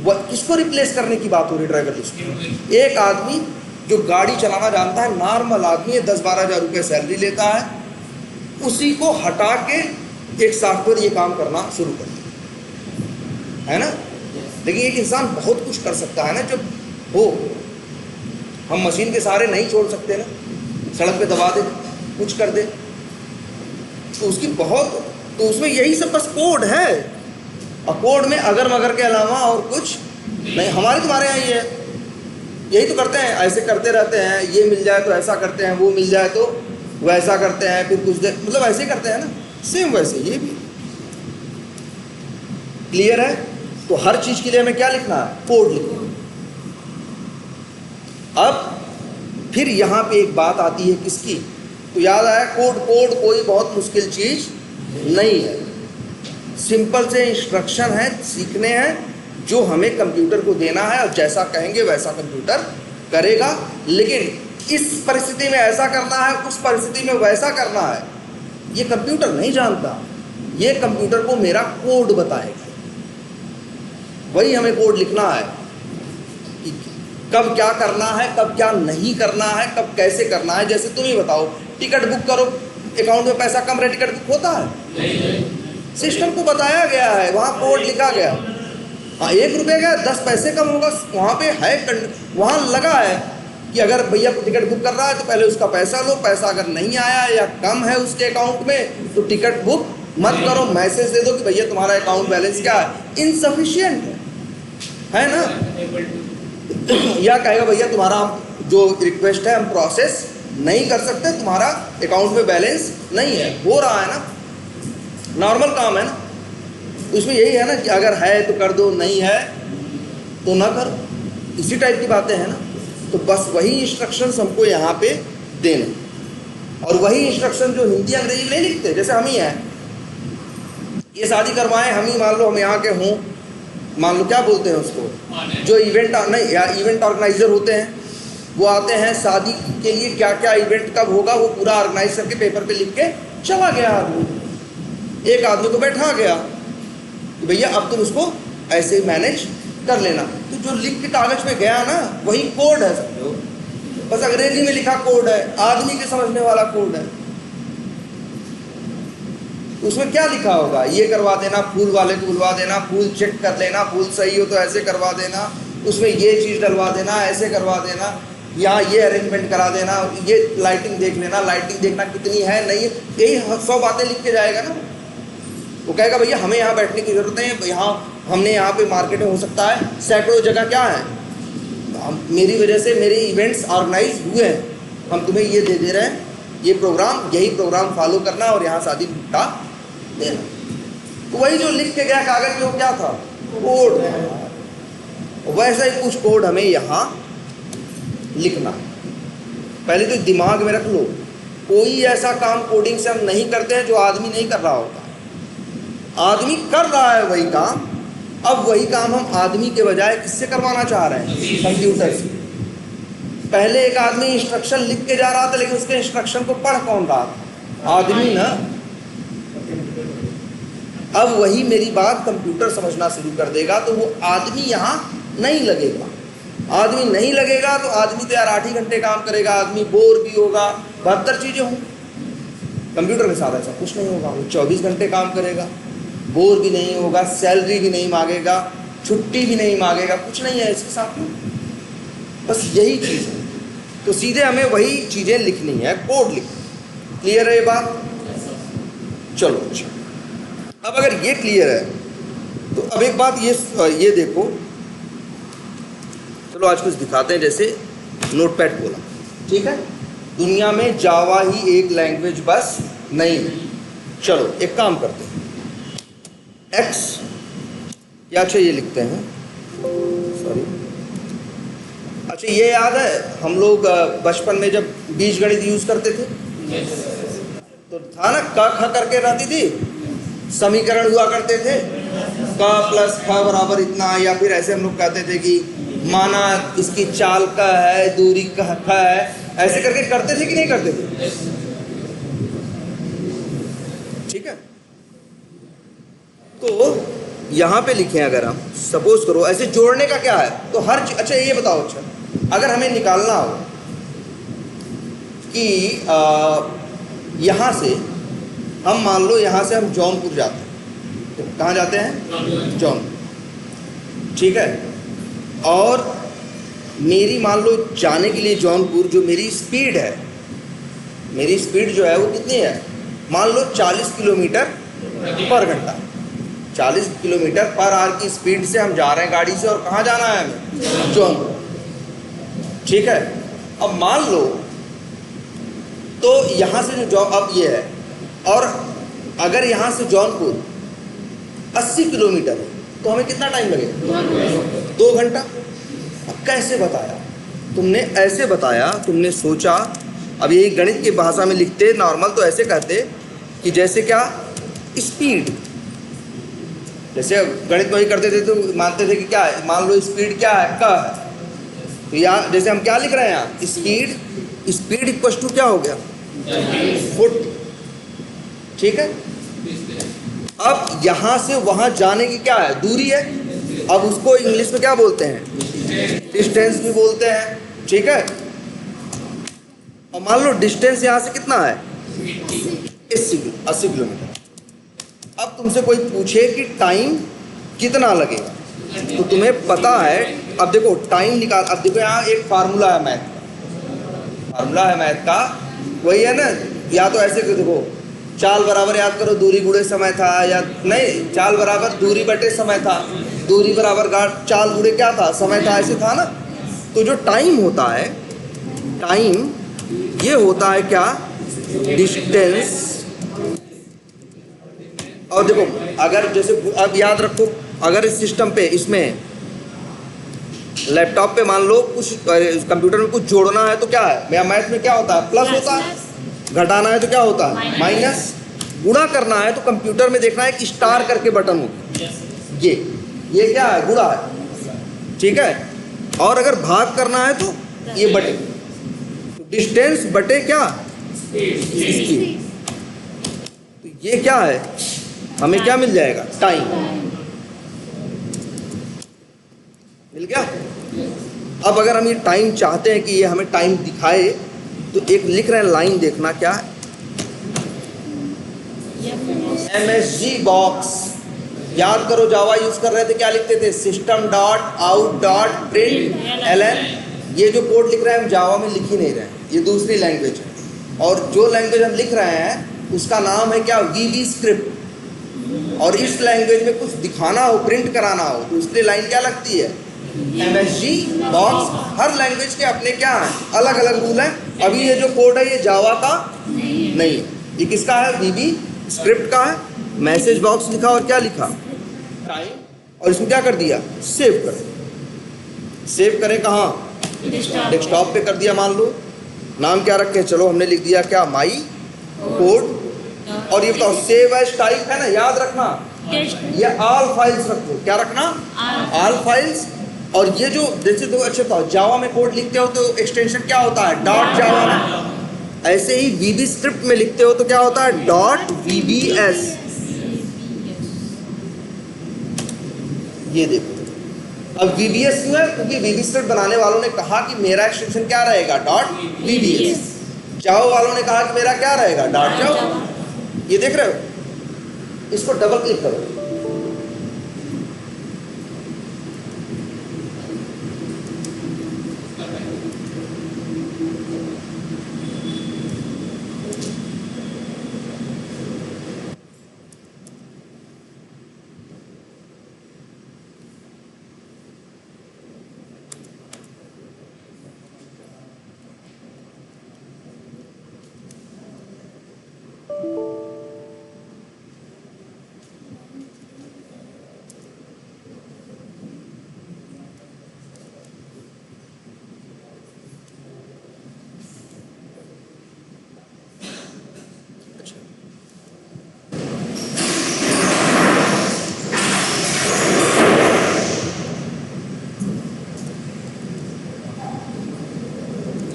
S1: किसको रिप्लेस करने की बात हो रही ड्राइवरलेस की? एक आदमी जो गाड़ी चलाना जानता है, नॉर्मल आदमी है, 10-12 हज़ार रुपये सैलरी लेता है, उसी को हटा के एक सॉफ्टवेयर ये काम करना शुरू कर दिया है ना। लेकिन एक इंसान बहुत कुछ कर सकता है ना जब हो। हम मशीन के सहारे नहीं छोड़ सकते ना, सड़क पे दबा दे, कुछ कर दे, तो उसकी बहुत, तो उसमें यही सब बस कोड है। और कोड में अगर मगर के अलावा और कुछ नहीं। हमारे तुम्हारे यहाँ ही है, यही तो करते हैं, ऐसे करते रहते हैं, ये मिल जाए तो ऐसा करते हैं, वो मिल जाए तो वैसा करते हैं, फिर कुछ देर मतलब ऐसे ही करते हैं ना, सेम वैसे ये भी। क्लियर है। तो हर चीज के लिए हमें क्या लिखना है, कोड लिखना। अब फिर यहां पे एक बात आती है किसकी, तो याद आया कोड कोई बहुत मुश्किल चीज नहीं है, सिंपल से इंस्ट्रक्शन है, सीखने हैं, जो हमें कंप्यूटर को देना है, और जैसा कहेंगे वैसा कंप्यूटर करेगा। लेकिन इस परिस्थिति में ऐसा करना है, उस परिस्थिति में वैसा करना है, ये कंप्यूटर नहीं जानता, ये कंप्यूटर को मेरा कोड बताएगा। वही हमें कोड लिखना है कि कब क्या करना है, कब क्या नहीं करना है, कब कैसे करना है। जैसे तुम ही बताओ, टिकट बुक करो, अकाउंट में पैसा कम रहे, टिकट बुक होता है? नहीं। सिस्टम को बताया गया है, वहाँ कोड लिखा गया। हाँ, 1 रुपये का 10 पैसे कम होगा, वहाँ पे है, वहाँ लगा है कि अगर भैया टिकट बुक कर रहा है तो पहले उसका पैसा लो, पैसा अगर नहीं आया या कम है उसके अकाउंट में तो टिकट बुक मत करो, मैसेज दे दो कि भैया तुम्हारा अकाउंट बैलेंस क्या है, इनसफिशिएंट है ना। या कहेगा भैया तुम्हारा जो रिक्वेस्ट है हम प्रोसेस नहीं कर सकते, तुम्हारा अकाउंट में बैलेंस नहीं है। हो रहा है ना, नॉर्मल काम है ना। उसमें यही है ना कि अगर है तो कर दो, नहीं है तो ना करो, इसी टाइप की बातें हैं ना। तो बस वही इंस्ट्रक्शंस हमको यहाँ पे देने, और वही इंस्ट्रक्शन जो हिंदी अंग्रेजी में नहीं लिखते। जैसे हम ही हैं, ये शादी करवाएं हम ही, मान लो हम यहाँ के हों, मान लो क्या बोलते हैं उसको, जो इवेंट नहीं या इवेंट ऑर्गेनाइजर होते हैं, वो आते हैं शादी के लिए, क्या क्या इवेंट कब होगा वो पूरा ऑर्गेनाइज करके पेपर पे लिख के चला गया आदमी। एक आदमी को बैठा गया कि भैया अब तुम उसको ऐसे मैनेज कर लेना। तो जो लिख के कागज पे गया ना, वही कोड है समझो, बस अंग्रेजी में लिखा कोड है, आदमी के समझने वाला कोड है। उसमें क्या लिखा होगा, ये करवा देना, फूल वाले को बुलवा देना, फूल चेक कर लेना, फूल सही हो तो ऐसे करवा देना, उसमें ये चीज़ डलवा देना, ऐसे करवा देना, यहाँ ये अरेंजमेंट करा देना, ये लाइटिंग देख लेना, लाइटिंग देखना कितनी है नहीं है, यही 100 बातें लिख के जाएगा ना। वो कहेगा भैया हमें यहाँ बैठने की ज़रूरत है, यहाँ हमने यहाँ पे मार्केट में हो सकता है सैकड़ों जगह क्या है, हम मेरी वजह से मेरे इवेंट्स ऑर्गेनाइज हुए हैं, हम तुम्हें ये दे रहे हैं, ये प्रोग्राम, यही प्रोग्राम फॉलो करना और यहाँ शादी निपटा देना। तो वही जो लिख के गया कागज पे वो क्या था, कोड। वैसा ही कुछ कोड हमें यहाँ लिखना। पहले तो दिमाग में रख लो, कोई ऐसा काम कोडिंग से हम नहीं करते हैं जो आदमी नहीं कर रहा होता। आदमी कर रहा है वही काम, अब वही काम हम आदमी के बजाय किससे करवाना चाह रहे हैं, कंप्यूटर से। पहले एक आदमी इंस्ट्रक्शन लिख के जा रहा था, लेकिन उसके इंस्ट्रक्शन को पढ़ कौन रहा था, आदमी ना। अब वही मेरी बात कंप्यूटर समझना शुरू कर देगा तो वो आदमी यहाँ नहीं लगेगा। आदमी नहीं लगेगा तो आदमी तो यार 8 ही घंटे काम करेगा, आदमी बोर भी होगा, 72 चीज़ें होंगी। कंप्यूटर के साथ ऐसा कुछ नहीं होगा, वो 24 घंटे काम करेगा, बोर भी नहीं होगा, सैलरी भी नहीं मांगेगा, छुट्टी भी नहीं मांगेगा, कुछ नहीं है इसके साथ में, बस यही चीज़ है। तो सीधे हमें वही चीज़ें लिखनी है, कोड लिखना। क्लियर है ये बात? चलो अच्छा, अब अगर ये क्लियर है तो अब एक बात ये देखो, चलो आज कुछ दिखाते हैं। जैसे नोटपैड खोला, ठीक है, दुनिया में जावा ही एक लैंग्वेज बस नहीं है। चलो एक काम करते हैं, एक्स या अच्छा ये लिखते हैं, सॉरी, अच्छा ये याद है हम लोग बचपन में जब बीजगणित यूज करते थे तो था ना, क ख करके रहती थी, समीकरण हुआ करते थे, क प्लस ख बराबर इतना, या फिर ऐसे हम लोग कहते थे कि माना इसकी चाल का है, दूरी का है, ऐसे करके करते थे कि नहीं करते थे? ठीक है, तो यहाँ पे लिखे अगर हम सपोज करो ऐसे जोड़ने का क्या है, तो हर अच्छा ये बताओ, अच्छा अगर हमें निकालना हो कि यहाँ से हम मान लो यहाँ से हम जौनपुर जाते हैं, तो कहाँ जाते हैं? जौनपुर, ठीक है, और मेरी मान लो जाने के लिए जौनपुर जो मेरी स्पीड है, मेरी स्पीड जो है वो कितनी है, मान लो 40 किलोमीटर पर घंटा, 40 किलोमीटर पर आवर की स्पीड से हम जा रहे हैं गाड़ी से, और कहाँ जाना है हमें? जौनपुर, ठीक है। अब मान लो तो यहाँ से जो अब ये है, और अगर यहाँ से जौनपुर 80 किलोमीटर है तो हमें कितना टाइम लगेगा? 2 घंटा। अब कैसे बताया तुमने? ऐसे बताया, तुमने सोचा, अब यही गणित की भाषा में लिखते नॉर्मल तो ऐसे कहते कि जैसे क्या, स्पीड, जैसे गणित में वही करते थे तो मानते थे कि क्या है, मान लो स्पीड क्या है, का है, तो यहाँ जैसे हम क्या लिख रहे हैं यहाँ, स्पीड इक्वल टू क्या हो गया, फुट, ठीक है। अब यहाँ से वहाँ जाने की क्या है, दूरी है, अब उसको इंग्लिश में क्या बोलते हैं, डिस्टेंस भी बोलते हैं, ठीक है। और मान लो डिस्टेंस यहाँ से कितना है, 80 किलोमीटर। अब तुमसे कोई पूछे कि टाइम कितना लगेगा, तो तुम्हें पता है, अब देखो टाइम निकाल, अब देखो यहाँ एक फार्मूला है मैथ, फार्मूला है मैथ का, वही है ना, या तो ऐसे देखो, चाल बराबर याद करो दूरी गुणे समय था, या नहीं, चाल बराबर दूरी बटे समय था, दूरी बराबर चाल गुणे क्या था, समय था, ऐसे था ना। तो जो टाइम होता है, टाइम ये होता है क्या, डिस्टेंस। और देखो अगर जैसे अब याद रखो, अगर इस सिस्टम पे, इसमें लैपटॉप पे मान लो कुछ कंप्यूटर में कुछ जोड़ना है तो क्या है, मैथ में क्या होता है, प्लस होता है, घटाना है तो क्या होता है, माइनस, गुणा करना है तो कंप्यूटर में देखना है कि स्टार करके बटन होगा, ये क्या है, गुणा है, ठीक है। और अगर भाग करना है तो ये बटे, तो डिस्टेंस बटे क्या, स्पीड, तो ये क्या है, हमें क्या मिल जाएगा, टाइम मिल गया। अब अगर हम ये टाइम चाहते हैं कि ये हमें टाइम दिखाए, तो एक लिख रहे हैं लाइन, देखना क्या है, MSG बॉक्स, याद करो जावा यूज कर रहे थे, क्या लिखते थे, system dot out dot print ln। ये जो कोड लिख रहे हैं हम जावा में लिख ही नहीं रहे हैं, ये दूसरी लैंग्वेज है, और जो लैंग्वेज हम लिख रहे हैं उसका नाम है क्या, VB स्क्रिप्ट। और इस लैंग्वेज में कुछ दिखाना हो, प्रिंट कराना हो, तो इसलिए लाइन क्या लगती है, MSG बॉक्स, हर लैंग्वेज के अपने क्या हैं, अलग अलग रूल हैं। अभी ये जो कोड है ये जावा का नहीं है, ये किसका है, VB स्क्रिप्ट का है। मैसेज बॉक्स लिखा और क्या लिखा, टाइम, और इसको क्या कर दिया, सेव कर। सेव करें कहाँ, डेस्कटॉप पे कर दिया। मान लो नाम क्या रखें, चलो हमने लिख दिया क्या, माई कोड। और ये बताओ सेव एज टाइप है ना, याद रखना ये ऑल फाइल्स रखो, क्या रखना, ऑल फाइल्स। और ये जो जैसे तो अच्छा था, जावा में कोड लिखते हो तो एक्सटेंशन क्या होता है, डॉट जावा में। ऐसे ही VB स्क्रिप्ट में लिखते हो तो क्या होता है, डॉट VBS। ये देखो, अब VBS क्यों है, क्योंकि VB स्क्रिप्ट बनाने वालों ने कहा कि मेरा एक्सटेंशन क्या रहेगा, डॉट VBS। जावा वालों ने कहा कि मेरा क्या रहेगा, डॉट जावा। ये देख रहे हो, इसको डबल क्लिक करो।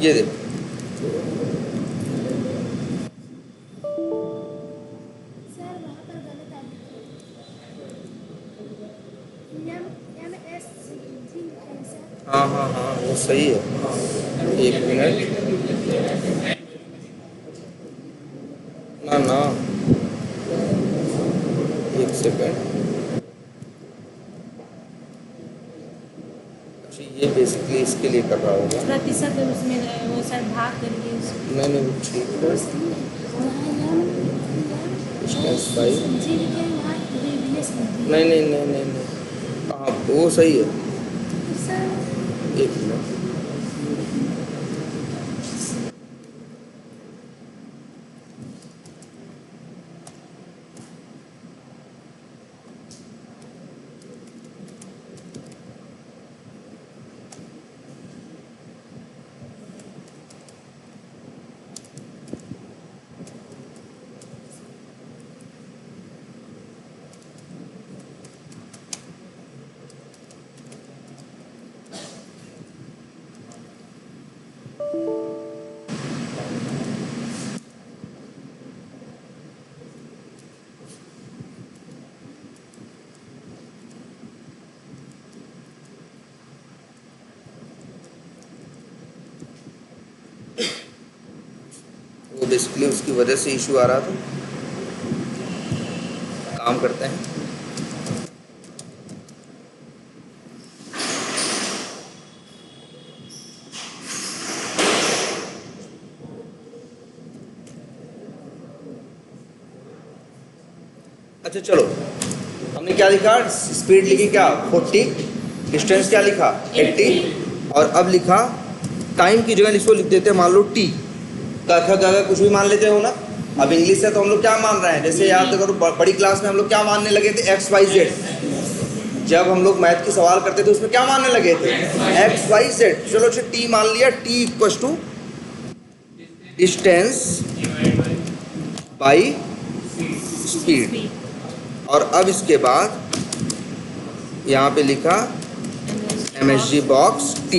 S1: ये देखो,
S3: सर वहाँ पर गलत आ सर।
S1: हाँ हाँ हाँ वो सही है। एक मिनट, ना ना, एक सेकंड। अच्छा ये बेसिकली इसके लिए कर रहा होगा।
S2: प्रतिशत उसमें वो सर भाग करिए उसको।
S1: नहीं नहीं वो ठीक है, डिस्टेंस फाइल, नहीं नहीं नहीं नहीं नहीं, हाँ वो सही है। एक मिनट, वो बेसिकली उसकी वजह से इशू आ रहा था। काम करते हैं, अच्छा चलो, हमने क्या लिखा, स्पीड लिखी क्या 40, डिस्टेंस क्या लिखा 80, और अब लिखा टाइम की जगह इसको लिख देते हैं मान लो T का, कुछ भी मान लेते हो ना। अब इंग्लिश है तो हम लोग क्या मान रहे हैं, जैसे याद करो बड़ी क्लास में हम लोग क्या मानने लगे थे, XYZ। जब हम लोग मैथ की सवाल करते थे उसमें क्या मानने लगे थे, XYZ। चलो अच्छा T मान लिया, T equal to distance by speed. और अब इसके बाद यहाँ पे लिखा MSG बॉक्स T,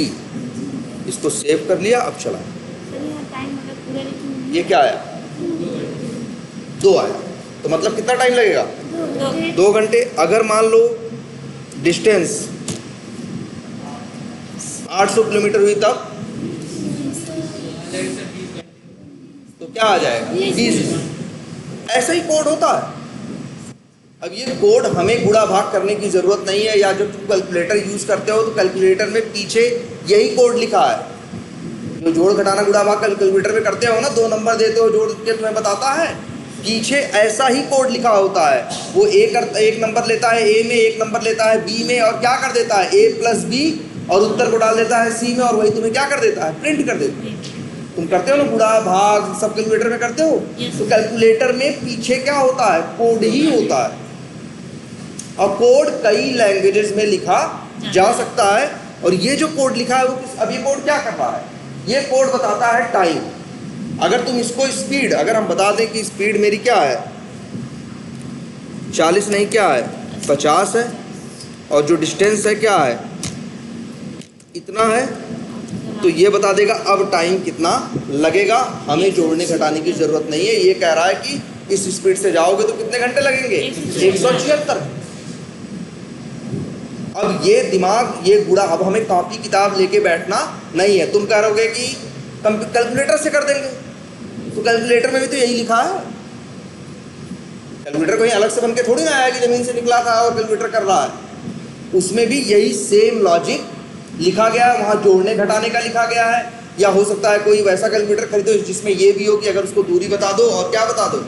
S1: इसको सेव कर लिया। अब चला, ये क्या आया, 2 आया, तो मतलब कितना टाइम लगेगा, 2 घंटे। अगर मान लो डिस्टेंस 800 किलोमीटर हुई तब तो क्या आ जाएगा 20। ऐसा ही कोड होता है। अब ये कोड हमें गुणा भाग करने की ज़रूरत नहीं है, या जब तुम कैलकुलेटर यूज़ करते हो तो कैलकुलेटर में पीछे यही कोड लिखा है। जो जोड़ घटाना गुणा भाग कैलकुलेटर में करते हो ना, 2 नंबर देते हो जोड़ के तुम्हें बताता है, पीछे ऐसा ही कोड लिखा होता है। वो एक नंबर लेता है A में, एक नंबर लेता है B में, और क्या कर देता है A + B और उत्तर को डाल देता है सी में, और वही तुम्हें क्या कर देता है, प्रिंट कर देता है। तुम करते हो ना गुणा भाग, सब कैलकुलेटर में करते हो।
S2: Yes.
S1: तो कैलकुलेटर में पीछे क्या होता है, कोड ही होता है, और कोड कई लैंग्वेजेस में लिखा जा सकता है। और ये जो कोड लिखा है वो अब ये कोड क्या कर रहा है, ये कोड बताता है टाइम। अगर तुम इसको स्पीड, अगर हम बता दें कि स्पीड मेरी क्या है 40 नहीं, क्या है 50 है, और जो डिस्टेंस है क्या है इतना है, तो ये बता देगा अब टाइम कितना लगेगा। हमें जोड़ने घटाने की जरूरत नहीं है। ये कह रहा है कि इस स्पीड से जाओगे तो कितने घंटे लगेंगे, 176। अब ये दिमाग, ये गुड़ा, अब हमें कॉपी किताब लेके बैठना नहीं है। तुम कहोगे कि कैलकुलेटर से कर देंगे, तो कैलकुलेटर में भी तो यही लिखा है। कैलकुलेटर कहीं अलग से बन के थोड़ी ना आया कि जमीन से निकला था और कैलकुलेटर कर रहा है। उसमें भी यही सेम लॉजिक लिखा गया है, वहाँ जोड़ने घटाने का लिखा गया है। या हो सकता है कोई वैसा कैलकुलेटर खरीदो जिसमें ये भी हो कि अगर उसको दूरी बता दो और क्या बता दो,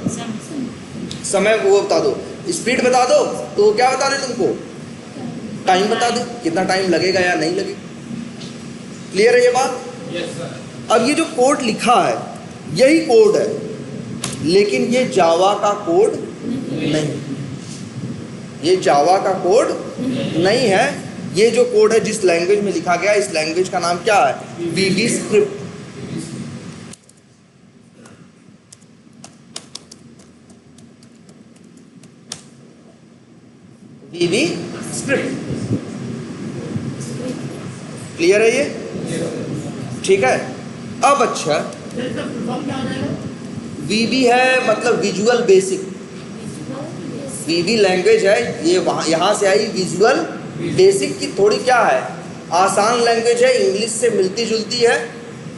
S1: समय वो बता दो, स्पीड बता दो, तो वो क्या बता दे तुमको, टाइम बता दे, कितना टाइम लगेगा या नहीं लगेगा। क्लियर है ये बात? अब ये जो कोड लिखा है यही कोड है, लेकिन ये जावा का कोड नहीं, ये जावा का कोड नहीं है। ये जो कोड है जिस लैंग्वेज में लिखा गया, इस लैंग्वेज का नाम क्या है, VB script. VB script. Clear है ये? ठीक है। अब अच्छा, VB है मतलब विजुअल बेसिक। VB लैंग्वेज है, ये वहाँ यहाँ से आई विजुअल बेसिक की। थोड़ी क्या है, आसान लैंग्वेज है, इंग्लिश से मिलती जुलती है,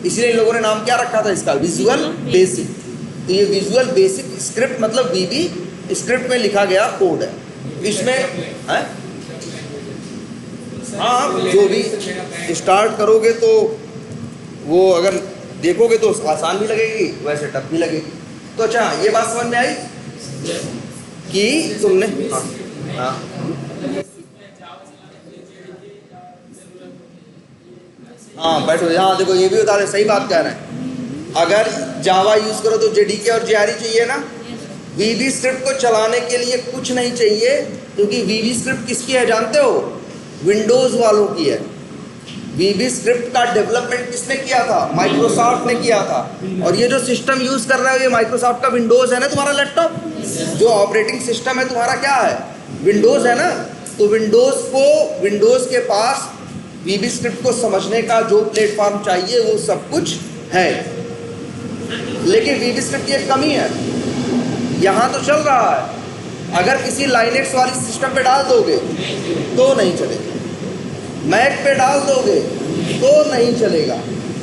S1: इसलिए इन लोगों ने नाम क्या रखा था इसका, विजुअल बेसिक। तो ये विजुअल बेसिक स्क्रिप्ट मतलब VB स्क्रिप्ट में लिखा गया कोड है। इसमें है हाँ, जो भी स्टार्ट करोगे तो वो अगर देखोगे तो आसान भी लगेगी, वैसे टफ भी लगेगी। तो अच्छा, ये बात समझ में आई कि तुमने हाँ हाँ बैठो, हाँ देखो ये भी बता रहे, सही बात कह रहे हैं। अगर जावा यूज करो तो JDK और JRE चाहिए ना। VB स्क्रिप्ट को चलाने के लिए कुछ नहीं चाहिए, क्योंकि VB स्क्रिप्ट किसकी है जानते हो, विंडोज वालों की है। VB स्क्रिप्ट का डेवलपमेंट किसने किया था, माइक्रोसॉफ्ट ने किया था। और ये जो सिस्टम यूज कर रहे हो ये माइक्रोसॉफ्ट का विंडोज है ना, तुम्हारा लैपटॉप, जो ऑपरेटिंग सिस्टम है तुम्हारा क्या है, विंडोज है ना। तो विंडोज के पास VB स्क्रिप्ट को समझने का जो प्लेटफॉर्म चाहिए वो सब कुछ है। लेकिन VB स्क्रिप्ट की एक कमी है, यहाँ तो चल रहा है, अगर किसी लाइनेक्स वाली सिस्टम पे डाल दोगे तो नहीं चलेगा, मैक पे डाल दोगे तो नहीं चलेगा।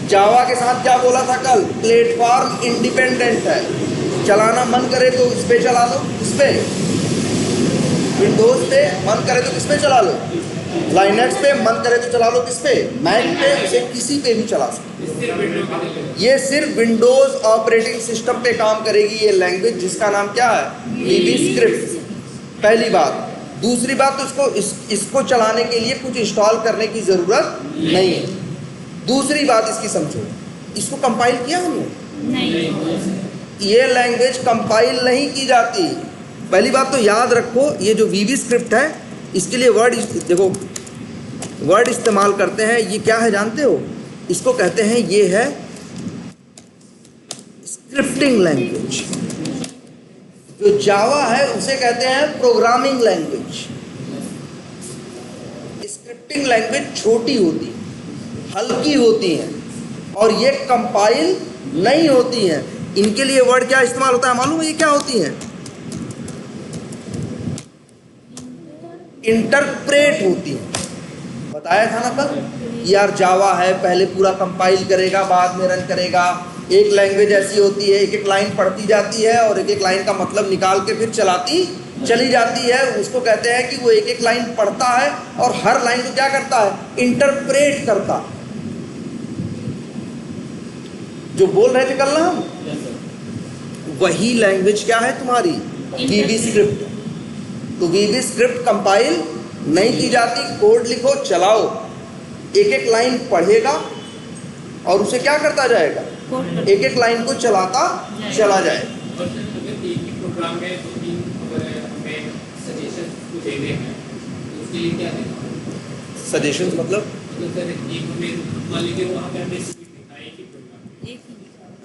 S1: जावा के साथ क्या बोला था कल, प्लेटफॉर्म इंडिपेंडेंट है। चलाना मन करे तो इस पे चला लो, इस पे विंडोज पे, मन करे तो किस पे चला लो, लाइनेक्स पे, मन करे तो चला लो किस पे, मैक पे, उसे किसी पे भी चला सकते। ये सिर्फ विंडोज ऑपरेटिंग सिस्टम पे काम करेगी ये लैंग्वेज, जिसका नाम क्या है, VB स्क्रिप्ट। पहली बात। दूसरी बात, तो इसको चलाने के लिए कुछ इंस्टॉल करने की ज़रूरत नहीं है। दूसरी बात इसकी समझो, इसको कंपाइल किया हमने नहीं, ये लैंग्वेज कंपाइल नहीं की जाती। पहली बात तो याद रखो, ये जो VB स्क्रिप्ट है इसके लिए देखो वर्ड इस्तेमाल करते हैं। ये क्या है जानते हो, इसको कहते हैं, ये है स्क्रिप्टिंग लैंग्वेज। जो जावा है उसे कहते हैं प्रोग्रामिंग लैंग्वेज। स्क्रिप्टिंग लैंग्वेज छोटी होती, हल्की होती हैं, और ये कंपाइल नहीं होती हैं। इनके लिए वर्ड क्या इस्तेमाल होता है मालूम है, ये क्या होती हैं, इंटरप्रेट होती है। बताया था ना कल, यार जावा है, पहले पूरा कंपाइल करेगा बाद में रन करेगा। एक लैंग्वेज ऐसी होती है, एक एक लाइन पढ़ती जाती है और एक एक लाइन का मतलब निकाल के फिर चलाती चली जाती है। उसको कहते हैं कि वो एक एक लाइन पढ़ता है और हर लाइन को क्या करता है, इंटरप्रेट करता। जो बोल रहे थे कल ना हम, वही लैंग्वेज क्या है तुम्हारी, VB स्क्रिप्ट। तो VB स्क्रिप्ट कंपाइल नहीं की जाती, कोड लिखो चलाओ। एक एक लाइन पढ़ेगा और उसे क्या करता जाएगा,
S2: कोड कर
S1: एक एक लाइन को चलाता चला जाएगा।
S4: और सर अगर एक ही प्रोग्राम में 2-3 अगर हमें सजेशन को देने हैं तो उसके लिए क्या देना?
S1: सजेशंस मतलब
S4: सर एक हमें मान लीजिए वहाँ पे हमने स्पीड लिखा है एक ही प्रोग्राम में,
S2: एक ही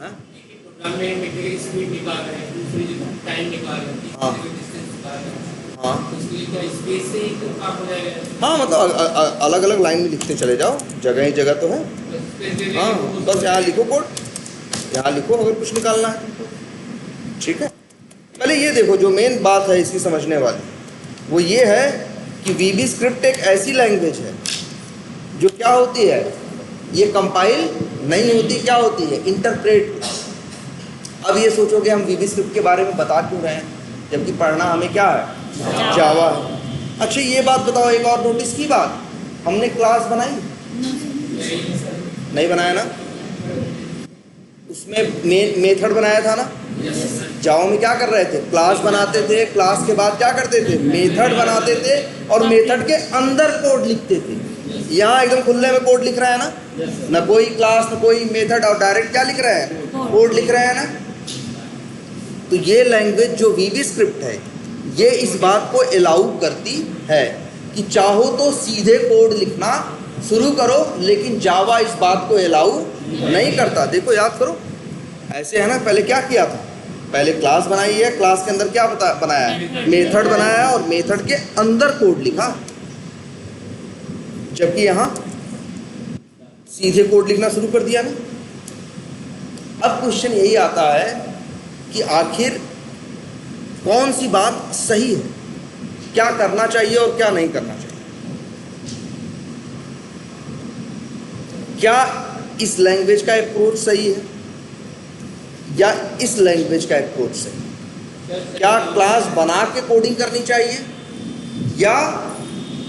S1: हाँ
S4: एक ही प्रोग्राम में हम एक स्पीड निकाल रहे हैं, दूसरी जगह टाइम निकाल रहे हैं,
S1: हाँ।
S4: तीसरी जगह डिस्टेंस निकाल रहे हैं,
S1: हाँ
S4: तो उसके लिए क्या स्पेस से ही तो काम हो जाएगा?
S1: हाँ, मतलब अलग अलग लाइन में लिखते चले जाओ, जगह ही जगह तो है।
S4: बस space दे देंगे,
S1: हाँ,
S4: वो
S1: बस यहाँ लिखो कोड, यहाँ लिखो अगर कुछ निकालना है तुमको। ठीक है, पहले ये देखो जो मेन बात है इसकी समझने वाली वो ये है कि वीबी स्क्रिप्ट एक ऐसी लैंग्वेज है जो क्या होती है, ये कंपाइल नहीं होती, क्या होती है, इंटरप्रेट। अब ये सोचोगे हम वीबी स्क्रिप्ट के बारे में बता क्यों रहे हैं जबकि पढ़ना हमें क्या है, जावा है। अच्छा ये बात बताओ, एक और नोटिस की बात, हमने क्लास बनाई नहीं बनाया ना, उसमें मेथड बनाया था ना। जावा में क्या कर रहे थे, क्लास बनाते थे, क्लास के बाद क्या करते थे, मेथड बनाते थे और मेथड के अंदर कोड लिखते थे। यहाँ एकदम खुले में कोड लिख रहा है ना, ना कोई क्लास ना कोई मेथड, और डायरेक्ट क्या लिख रहा है, कोड लिख रहा है ना। तो ये लैंग्वेज जो वीबी स्क्रिप्ट है ये इस बात को अलाउ करती है कि चाहो तो सीधे कोड लिखना शुरू करो, लेकिन जावा इस बात को अलाउ नहीं करता। देखो याद करो, ऐसे है ना, पहले क्या किया था, पहले क्लास बनाई है, क्लास के अंदर क्या बनाया है, मेथड बनाया है और मेथड के अंदर कोड लिखा, जबकि यहाँ सीधे कोड लिखना शुरू कर दिया ना। अब क्वेश्चन यही आता है कि आखिर कौन सी बात सही है, क्या करना चाहिए और क्या नहीं करना चाहिए। क्या इस लैंग्वेज का अप्रोच सही है या इस लैंग्वेज का अप्रोच सही है? क्या क्लास बना के कोडिंग करनी चाहिए या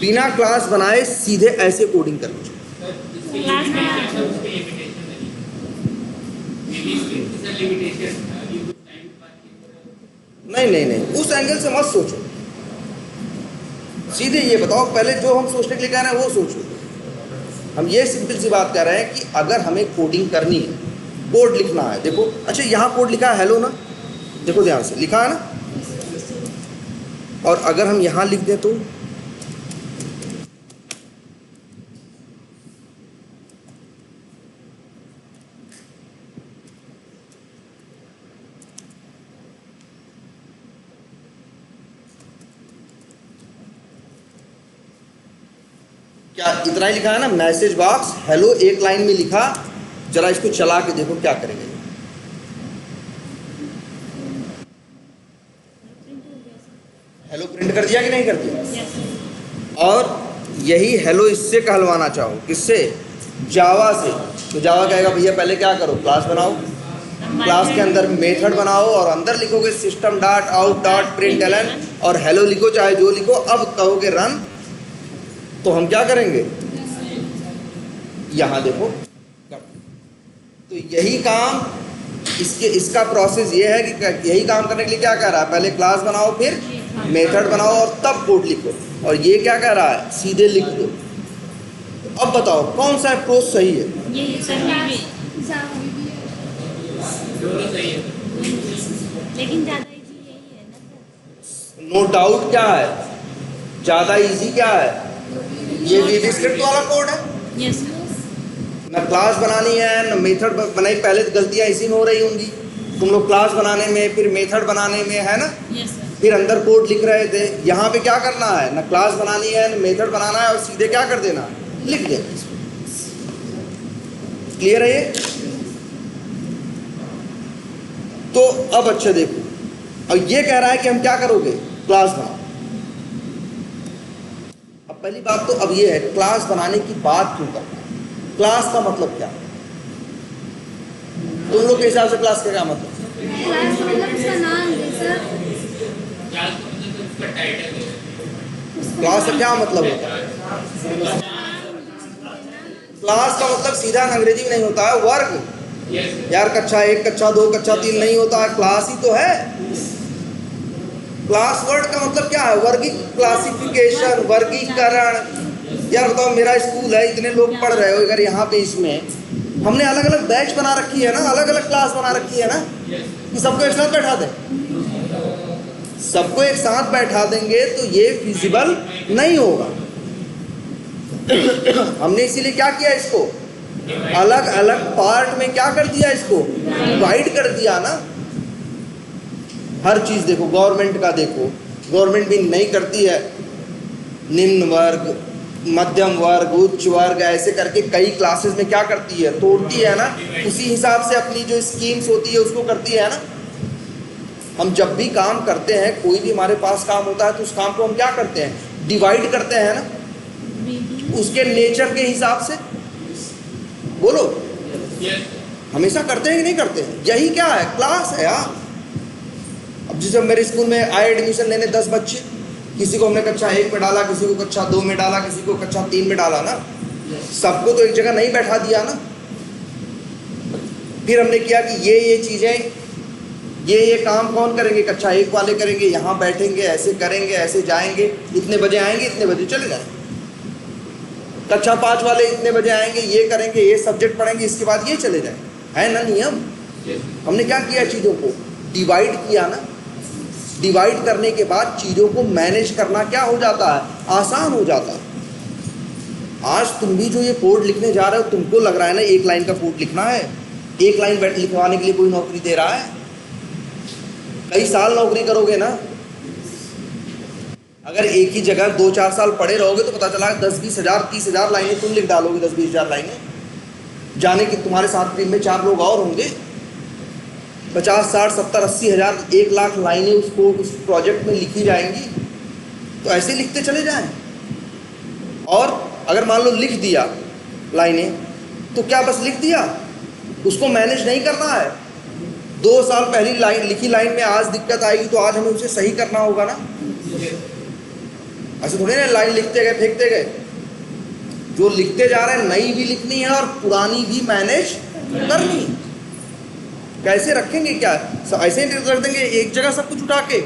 S1: बिना क्लास बनाए सीधे ऐसे कोडिंग करनी चाहिए?
S4: सर, जिसकी
S2: क्लास
S4: limitation
S2: बना-
S4: है, उसकी limitation नहीं। maybe इसकी limitation है, ये कुछ time बाद की तरह-
S1: नहीं, उस एंगल से मत सोचो, सीधे ये बताओ, पहले जो हम सोचने के लिए कह रहे हैं वो सोचो। हम ये सिंपल सी बात कर रहे हैं कि अगर हमें कोडिंग करनी है, कोड लिखना है, देखो अच्छा यहाँ कोड लिखा है हेलो ना, देखो ध्यान से लिखा है ना, और अगर हम यहाँ लिख दें तो क्या इतना ही लिखा है ना, मैसेज बॉक्स हेलो एक लाइन में लिखा, जरा इसको चला के देखो क्या करेंगे। हेलो प्रिंट कर दिया कि नहीं कर दिया?
S2: यस
S1: और यही हेलो इससे कहलवाना चाहो, किससे, जावा से, तो जावा कहेगा भैया पहले क्या करो, क्लास बनाओ, क्लास के अंदर मेथड बनाओ और अंदर लिखोगे system dot out dot println और हेलो लिखो, चाहे जो लिखो। अब कहोगे रन, तो हम क्या करेंगे, यहाँ देखो। तो यही काम इसका प्रोसेस ये है कि यही काम करने के लिए क्या कह रहा है, पहले क्लास बनाओ, फिर मेथड बनाओ और तब कोड लिखो, और ये क्या कह रहा है, सीधे लिख दो। तो अब बताओ कौन सा अप्रोच सही है?
S2: ये सही भी,
S4: दोनों सही है।
S2: लेकिन ज़्यादा इजी यही है ना सर।
S1: नो डाउट क्या है, ज़्यादा इजी क्या है, ये वीबी स्क्रिप्ट वाला कोड है।
S2: यस
S1: ना क्लास बनानी है ना मेथड बनाई, पहले तो गलतियाँ इसी में हो रही होंगी, तुम लोग क्लास बनाने में फिर मेथड बनाने में, है ना,
S2: यस सर।
S1: फिर अंदर कोड लिख रहे थे। यहाँ पे क्या करना है, ना क्लास बनानी है ना मेथड बनाना है, और सीधे क्या कर देना, लिख देना। क्लियर है ये? तो अब अच्छा देखो, अब ये कह रहा है कि हम क्या करोगे, क्लास बनाओ। अब पहली बात तो अब ये है, क्लास बनाने की बात क्यों करना है, क्लास का मतलब क्या, तुम लोग के हिसाब से क्लास का क्या मतलब?
S3: क्लास का मतलब उसका नाम है सर।
S4: क्लास का मतलब उसका टाइटल है।
S1: क्लास का क्या मतलब होता है? क्लास का मतलब सीधा अंग्रेजी में नहीं होता है, वर्ग।
S4: यस
S1: यार कक्षा 1 कक्षा 2 कक्षा 3 नहीं होता है, क्लास ही तो है। क्लास वर्ड का मतलब क्या है, वर्गी, क्लासिफिकेशन, वर्गीकरण, यार बताओ, मेरा स्कूल है, इतने लोग पढ़ रहे हो, अगर यहाँ पे इसमें हमने अलग अलग बैच बना रखी है ना, अलग अलग क्लास बना रखी है ना, कि सबको एक साथ बैठा दें, सबको एक साथ बैठा देंगे तो ये फिजिबल नहीं होगा। हमने इसीलिए क्या किया, इसको अलग अलग पार्ट में क्या कर दिया, इसको डिवाइड कर दिया ना। हर चीज देखो, गवर्नमेंट का देखो, गवर्नमेंट भी नहीं करती है, निम्न वर्ग, मध्यम वर्ग, उच्च वर्ग, ऐसे करके कई क्लासेस में क्या करती है, तोड़ती है ना। उसी हिसाब से अपनी जो स्कीम्स होती है उसको करती है ना। हम जब भी काम करते हैं, कोई भी हमारे पास काम होता है तो उस काम को हम क्या करते हैं, डिवाइड करते हैं ना, उसके नेचर के हिसाब से। बोलो, हमेशा करते हैं कि नहीं करते हैं? यही क्या है, क्लास है यार। अब जैसे मेरे स्कूल में आए एडमिशन लेने 10 बच्चे, किसी को हमने कक्षा 1 में डाला, किसी को कक्षा 2 में डाला, किसी को कक्षा 3 में डाला ना, सबको तो एक जगह नहीं बैठा दिया ना। फिर हमने किया कि ये चीज़ें, ये काम कौन करेंगे, कक्षा 1 वाले करेंगे, यहाँ बैठेंगे, ऐसे करेंगे, ऐसे जाएंगे, इतने बजे आएंगे, इतने बजे चले जाएंगे। कक्षा 5 वाले इतने बजे आएंगे, ये करेंगे, ये सब्जेक्ट पढ़ेंगे, इसके बाद ये चले जाएंगे, है ना नियम। हमने क्या किया, चीज़ों को डिवाइड किया ना। डिवाइड करने के बाद चीज़ों को मैनेज करना क्या हो जाता है, आसान हो जाता है। आज तुम भी जो ये कोड लिखने जा रहे हो, तुमको लग रहा है ना एक लाइन का कोड लिखना है, एक लाइन लिखवाने के लिए कोई नौकरी दे रहा है? कई साल नौकरी करोगे ना। अगर एक ही जगह 2-4 साल पढ़े रहोगे तो पता चला 10-20 हज़ार 30 हज़ार लाइनें तुम लिख डालोगे। 10-20 हज़ार लाइनें, जाने कि तुम्हारे साथ टीम में 4 लोग और होंगे। 50, 60, 70, 80 हज़ार, 1 लाख लाइनें उसको उस प्रोजेक्ट में लिखी जाएंगी। तो ऐसे लिखते चले जाएं। और अगर मान लो लिख दिया लाइनें, तो क्या बस लिख दिया, उसको मैनेज नहीं करना है। 2 साल पहली लाइन लिखी लाइन में आज दिक्कत आएगी तो आज हमें उसे सही करना होगा ना। ऐसे थोड़ी ना लाइन लिखते गए फेंकते गए। जो लिखते जा रहे हैं, नई भी लिखनी है और पुरानी भी मैनेज करनी। कैसे रखेंगे, क्या ऐसे ही रख देंगे एक जगह सब कुछ उठा के?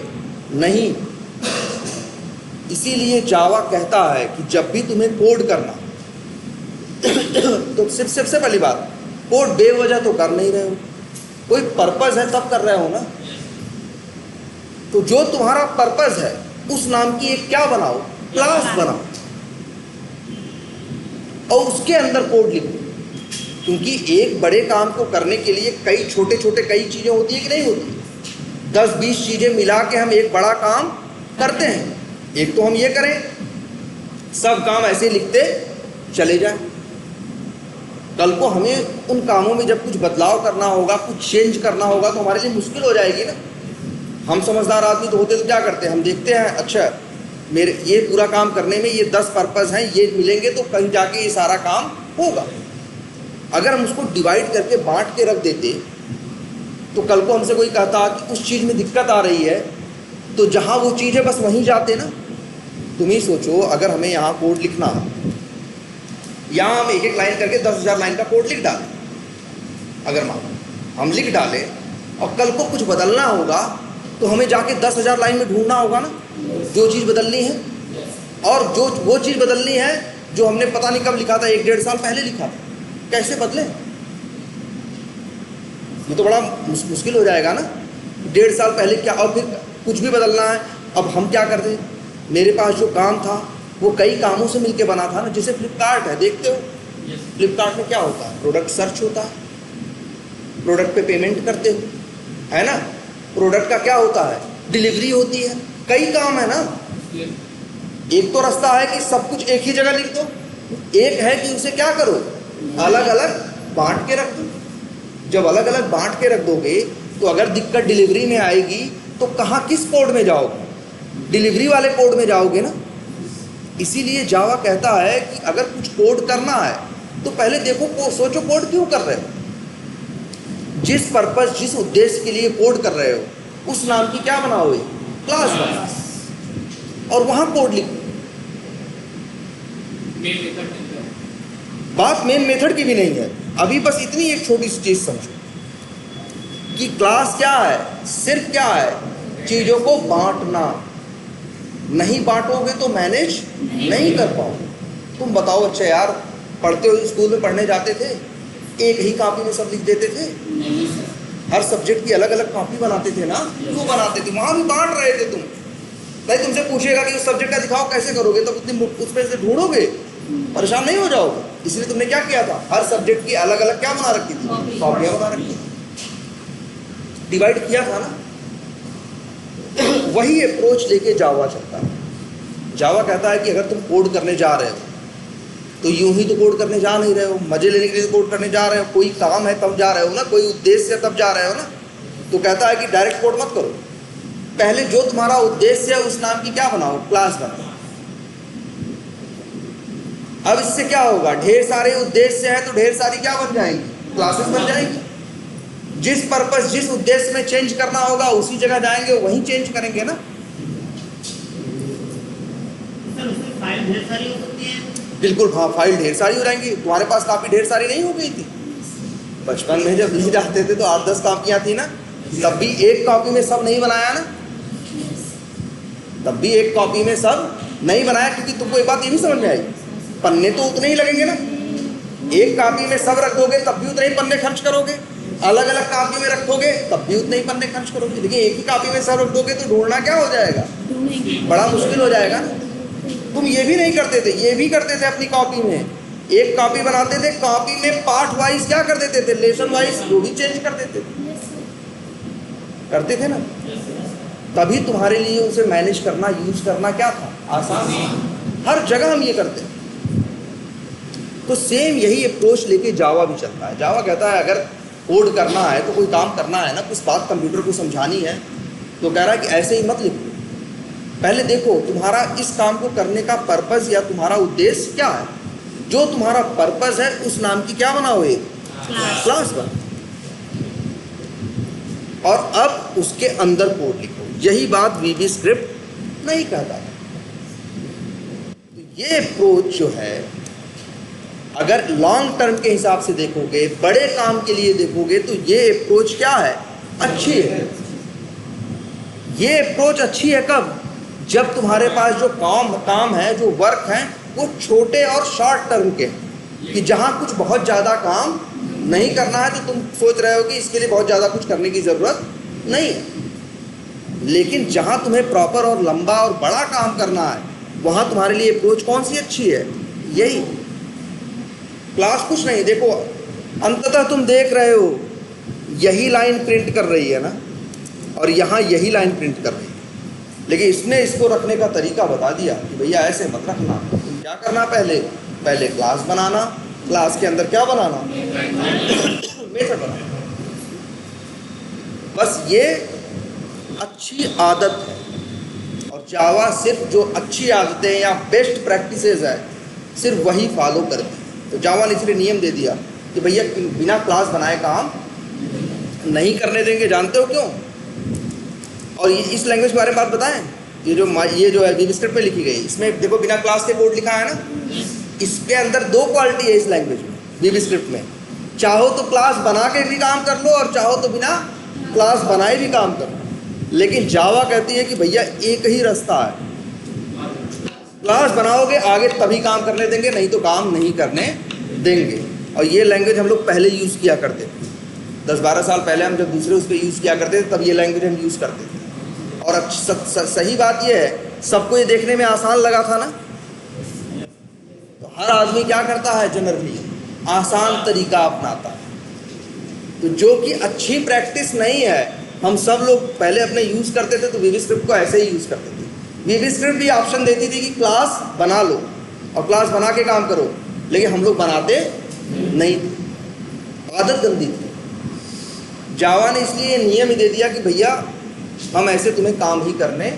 S1: नहीं। इसीलिए जावा कहता है कि जब भी तुम्हें कोड करना तो सबसे पहली बात, कोड बेवजह तो कर नहीं रहे हो, कोई पर्पस है तब कर रहे हो ना। तो जो तुम्हारा पर्पस है उस नाम की एक क्या बनाओ, क्लास बनाओ, और उसके अंदर कोड लिखो। क्योंकि एक बड़े काम को करने के लिए कई छोटे छोटे कई चीज़ें होती है कि नहीं होती? 10-20 चीज़ें मिला के हम एक बड़ा काम करते हैं। एक तो हम ये करें, सब काम ऐसे लिखते चले जाएं। कल को हमें उन कामों में जब कुछ बदलाव करना होगा, कुछ चेंज करना होगा, तो हमारे लिए मुश्किल हो जाएगी ना। हम समझदार आदमी तो होते तो क्या करते हैं, हम देखते हैं अच्छा मेरे ये पूरा काम करने में ये 10 पर्पस हैं, ये मिलेंगे तो कहीं जाके ये सारा काम होगा। अगर हम उसको डिवाइड करके बांट के रख देते तो कल को हमसे कोई कहता कि उस चीज़ में दिक्कत आ रही है, तो जहाँ वो चीज़ है बस वहीं जाते ना। तुम ही सोचो, अगर हमें यहाँ कोड लिखना, यहाँ हम एक लाइन करके 10,000 लाइन का कोड लिख डालें, अगर मान हम लिख डालें और कल को कुछ बदलना होगा तो हमें जाके 10,000 लाइन में ढूंढना होगा ना जो चीज़ बदलनी है। और जो वो चीज़ बदलनी है जो हमने पता नहीं कब लिखा था, 1-1.5 साल पहले लिखा था, कैसे बदले? ये तो बड़ा मुश्किल हो जाएगा ना। 1.5 साल पहले क्या, और फिर कुछ भी बदलना है। अब हम क्या करते, मेरे पास जो काम था वो कई कामों से मिलके बना था ना। जैसे फ्लिपकार्ट है, देखते हो फ्लिपकार्ट में क्या होता है, प्रोडक्ट सर्च होता है, प्रोडक्ट पे पेमेंट करते हो, है ना। प्रोडक्ट का क्या होता है, डिलीवरी होती है, कई काम है ना। एक तो रास्ता है कि सब कुछ एक ही जगह लिख दो, एक है कि उसे क्या करो, अलग अलग बांट के रख दो। जब अलग अलग बांट के रख दोगे तो अगर दिक्कत डिलीवरी में आएगी तो कहाँ किस कोड में जाओगे, डिलीवरी वाले कोड में जाओगे ना। इसीलिए जावा कहता है कि अगर कुछ कोड करना है तो पहले देखो, सोचो कोड क्यों कर रहे हो, जिस पर्पस जिस उद्देश्य के लिए कोड कर रहे हो उस नाम की क्या बनाओ, क्लास बनाओ और वहां कोड लिखो। बात मेन मेथड की भी नहीं है अभी, बस इतनी एक छोटी सी चीज समझो कि क्लास क्या है, सिर्फ क्या है, चीजों को बांटना। नहीं बांटोगे तो मैनेज नहीं कर पाओगे। तुम बताओ अच्छा यार, पढ़ते हो स्कूल में पढ़ने जाते थे, एक ही कॉपी में सब लिख देते थे?
S4: नहीं सर।
S1: हर सब्जेक्ट की अलग अलग कॉपी बनाते थे ना? क्यों बनाते थे? वहाँ भी बांट रहे थे तुम। नहीं तुमसे पूछेगा कि उस सब्जेक्ट का दिखाओ, कैसे करोगे? तब उतनी उसमें से ढूंढोगे, परेशान नहीं हो जाओगे? इसलिए तुमने क्या किया था, हर सब्जेक्ट की अलग अलग क्या बना रखी थी, कॉपियाँ बना रखी थी, डिवाइड किया था ना। वही अप्रोच लेके जावा चलता है। जावा कहता है कि अगर तुम कोड करने जा रहे हो तो यूं ही तो कोड करने जा नहीं रहे हो, मजे लेने के लिए कोड करने जा रहे हो, कोई काम है तब जा रहे हो ना, कोई उद्देश्य है तब जा रहे हो ना। तो कहता है कि डायरेक्ट कोड मत करो, पहले जो तुम्हारा उद्देश्य है उस नाम की क्या बनाओ, क्लास बनाओ। अब इससे क्या होगा, ढेर सारे उद्देश्य है तो ढेर सारी क्या बन जाएंगी, क्लासेस बन जाएंगी। जिस पर्पस जिस उद्देश्य में चेंज करना होगा उसी जगह जाएंगे, वहीं चेंज करेंगे ना।
S5: सर उसमें फाइल ढेर सारी हो सकती है।
S1: बिल्कुल, हाँ फाइल ढेर सारी हो जाएंगी। तुम्हारे पास कापी ढेर सारी नहीं हो गई थी? बचपन में जब ले जाते थे तो 8-10 कापियां थी ना, तब भी एक कॉपी में सब नहीं बनाया ना, तब भी एक कॉपी में सब नहीं बनाया, क्योंकि तुमको एक बात ये भी समझ में आई, पन्ने तो उतने ही लगेंगे ना। एक कॉपी में सब रख दोगे तब भी उतने ही पन्ने खर्च करोगे, अलग अलग कॉपी में रखोगे तब भी उतने ही पन्ने खर्च करोगे। लेकिन एक ही कॉपी में सब रख दोगे तो ढूंढना क्या हो जाएगा, बड़ा मुश्किल हो जाएगा ना। तुम ये भी नहीं करते थे, ये भी करते थे अपनी कॉपी में, एक कॉपी बनाते थे, कॉपी में पार्ट वाइज क्या कर देते थे, लेसन वाइज वो भी चेंज कर देते थे, करते थे ना। तभी तुम्हारे लिए उसे मैनेज करना, यूज करना क्या था, आसान। हर जगह हम ये करते हैं। तो सेम यही अप्रोच लेके जावा भी चलता है। जावा कहता है अगर कोड करना है तो कोई काम करना है ना, कुछ बात कंप्यूटर को समझानी है, तो कह रहा है कि ऐसे ही मत लिखो, पहले देखो तुम्हारा इस काम को करने का पर्पस या तुम्हारा उद्देश्य क्या है। जो तुम्हारा पर्पस है उस नाम की क्या बनाओ, एक क्लास बना, और अब उसके अंदर कोड लिखो। यही बात वीबी स्क्रिप्ट नहीं कहता। तो ये अप्रोच जो है, अगर लॉन्ग टर्म के हिसाब से देखोगे, बड़े काम के लिए देखोगे, तो ये अप्रोच क्या है, अच्छी है। ये अप्रोच अच्छी है कब, जब तुम्हारे पास जो काम है, जो वर्क है, वो छोटे और शॉर्ट टर्म के हैं, कि जहाँ कुछ बहुत ज़्यादा काम नहीं करना है तो तुम सोच रहे हो कि इसके लिए बहुत ज़्यादा कुछ करने की ज़रूरत नहीं है। लेकिन जहाँ तुम्हें प्रॉपर और लंबा और बड़ा काम करना है, वहाँ तुम्हारे लिए अप्रोच कौन सी अच्छी है, यही। क्लास कुछ नहीं, देखो अंततः तुम देख रहे हो यही लाइन प्रिंट कर रही है ना, और यहाँ यही लाइन प्रिंट कर रही है, लेकिन इसने इसको रखने का तरीका बता दिया कि भैया ऐसे मत रखना। तुम क्या करना, पहले क्लास बनाना, क्लास के अंदर क्या बनाना, मेथड बनाना। बस ये अच्छी आदत है, और जावा सिर्फ जो अच्छी आदतें या बेस्ट प्रैक्टिसेस है सिर्फ वही फॉलो करती है। तो जावा ने इसलिए नियम दे दिया कि भैया बिना क्लास बनाए काम नहीं करने देंगे। जानते हो क्यों? और इस लैंग्वेज के बारे में बात बताएं, ये जो है वीबी स्क्रिप्ट में लिखी गई, इसमें देखो बिना क्लास के कोड लिखा है ना। इसके अंदर दो क्वालिटी है इस लैंग्वेज में, वीबी स्क्रिप्ट में। चाहो तो क्लास बना के भी काम कर लो, और चाहो तो बिना क्लास बनाए भी काम कर लो। लेकिन जावा कहती है कि भैया एक ही रास्ता है, क्लास बनाओगे आगे तभी काम करने देंगे, नहीं तो काम नहीं करने देंगे। और ये लैंग्वेज हम लोग पहले यूज़ किया करते थे, 10-12 साल पहले हम जब दूसरे उस पर यूज़ किया करते थे, तब ये लैंग्वेज हम यूज़ करते थे। और सही बात ये है, सबको ये देखने में आसान लगा था ना। तो हर आदमी क्या करता है, जनरली आसान तरीका अपनाता है। तो जो कि अच्छी प्रैक्टिस नहीं है, हम सब लोग पहले अपने यूज़ करते थे, तो वीबी स्क्रिप्ट को ऐसे ही यूज़ करते थे। वीबी स्क्रिप्ट भी ऑप्शन देती थी कि क्लास बना लो और क्लास बना के काम करो, लेकिन हम लोग बनाते नहीं थे, आदत गंदी थी। जावा ने इसलिए नियम ही दे दिया कि भैया हम ऐसे तुम्हें काम ही करने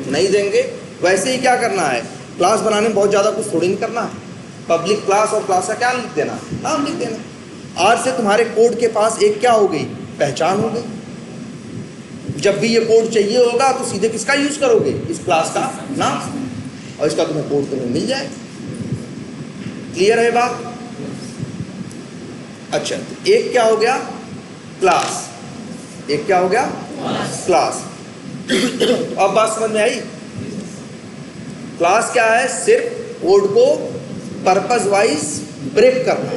S1: नहीं देंगे। वैसे ही क्या करना है, क्लास बनाने में बहुत ज़्यादा कुछ थोड़ी नहीं करना है। पब्लिक क्लास और क्लास का क्या लिख देना, नाम लिख देना। आज से तुम्हारे कोड के पास एक क्या हो गई, पहचान हो गई। जब भी ये कोड चाहिए होगा तो सीधे किसका यूज़ करोगे, इस क्लास का नाम, और इसका तुम्हें कोड तुम्हें मिल जाए। क्लियर है बात? अच्छा, तो एक क्या हो गया, क्लास। एक क्या हो गया, क्लास। तो अब बात समझ में आई। क्लास क्या है, सिर्फ कोड को पर्पस वाइज ब्रेक करना।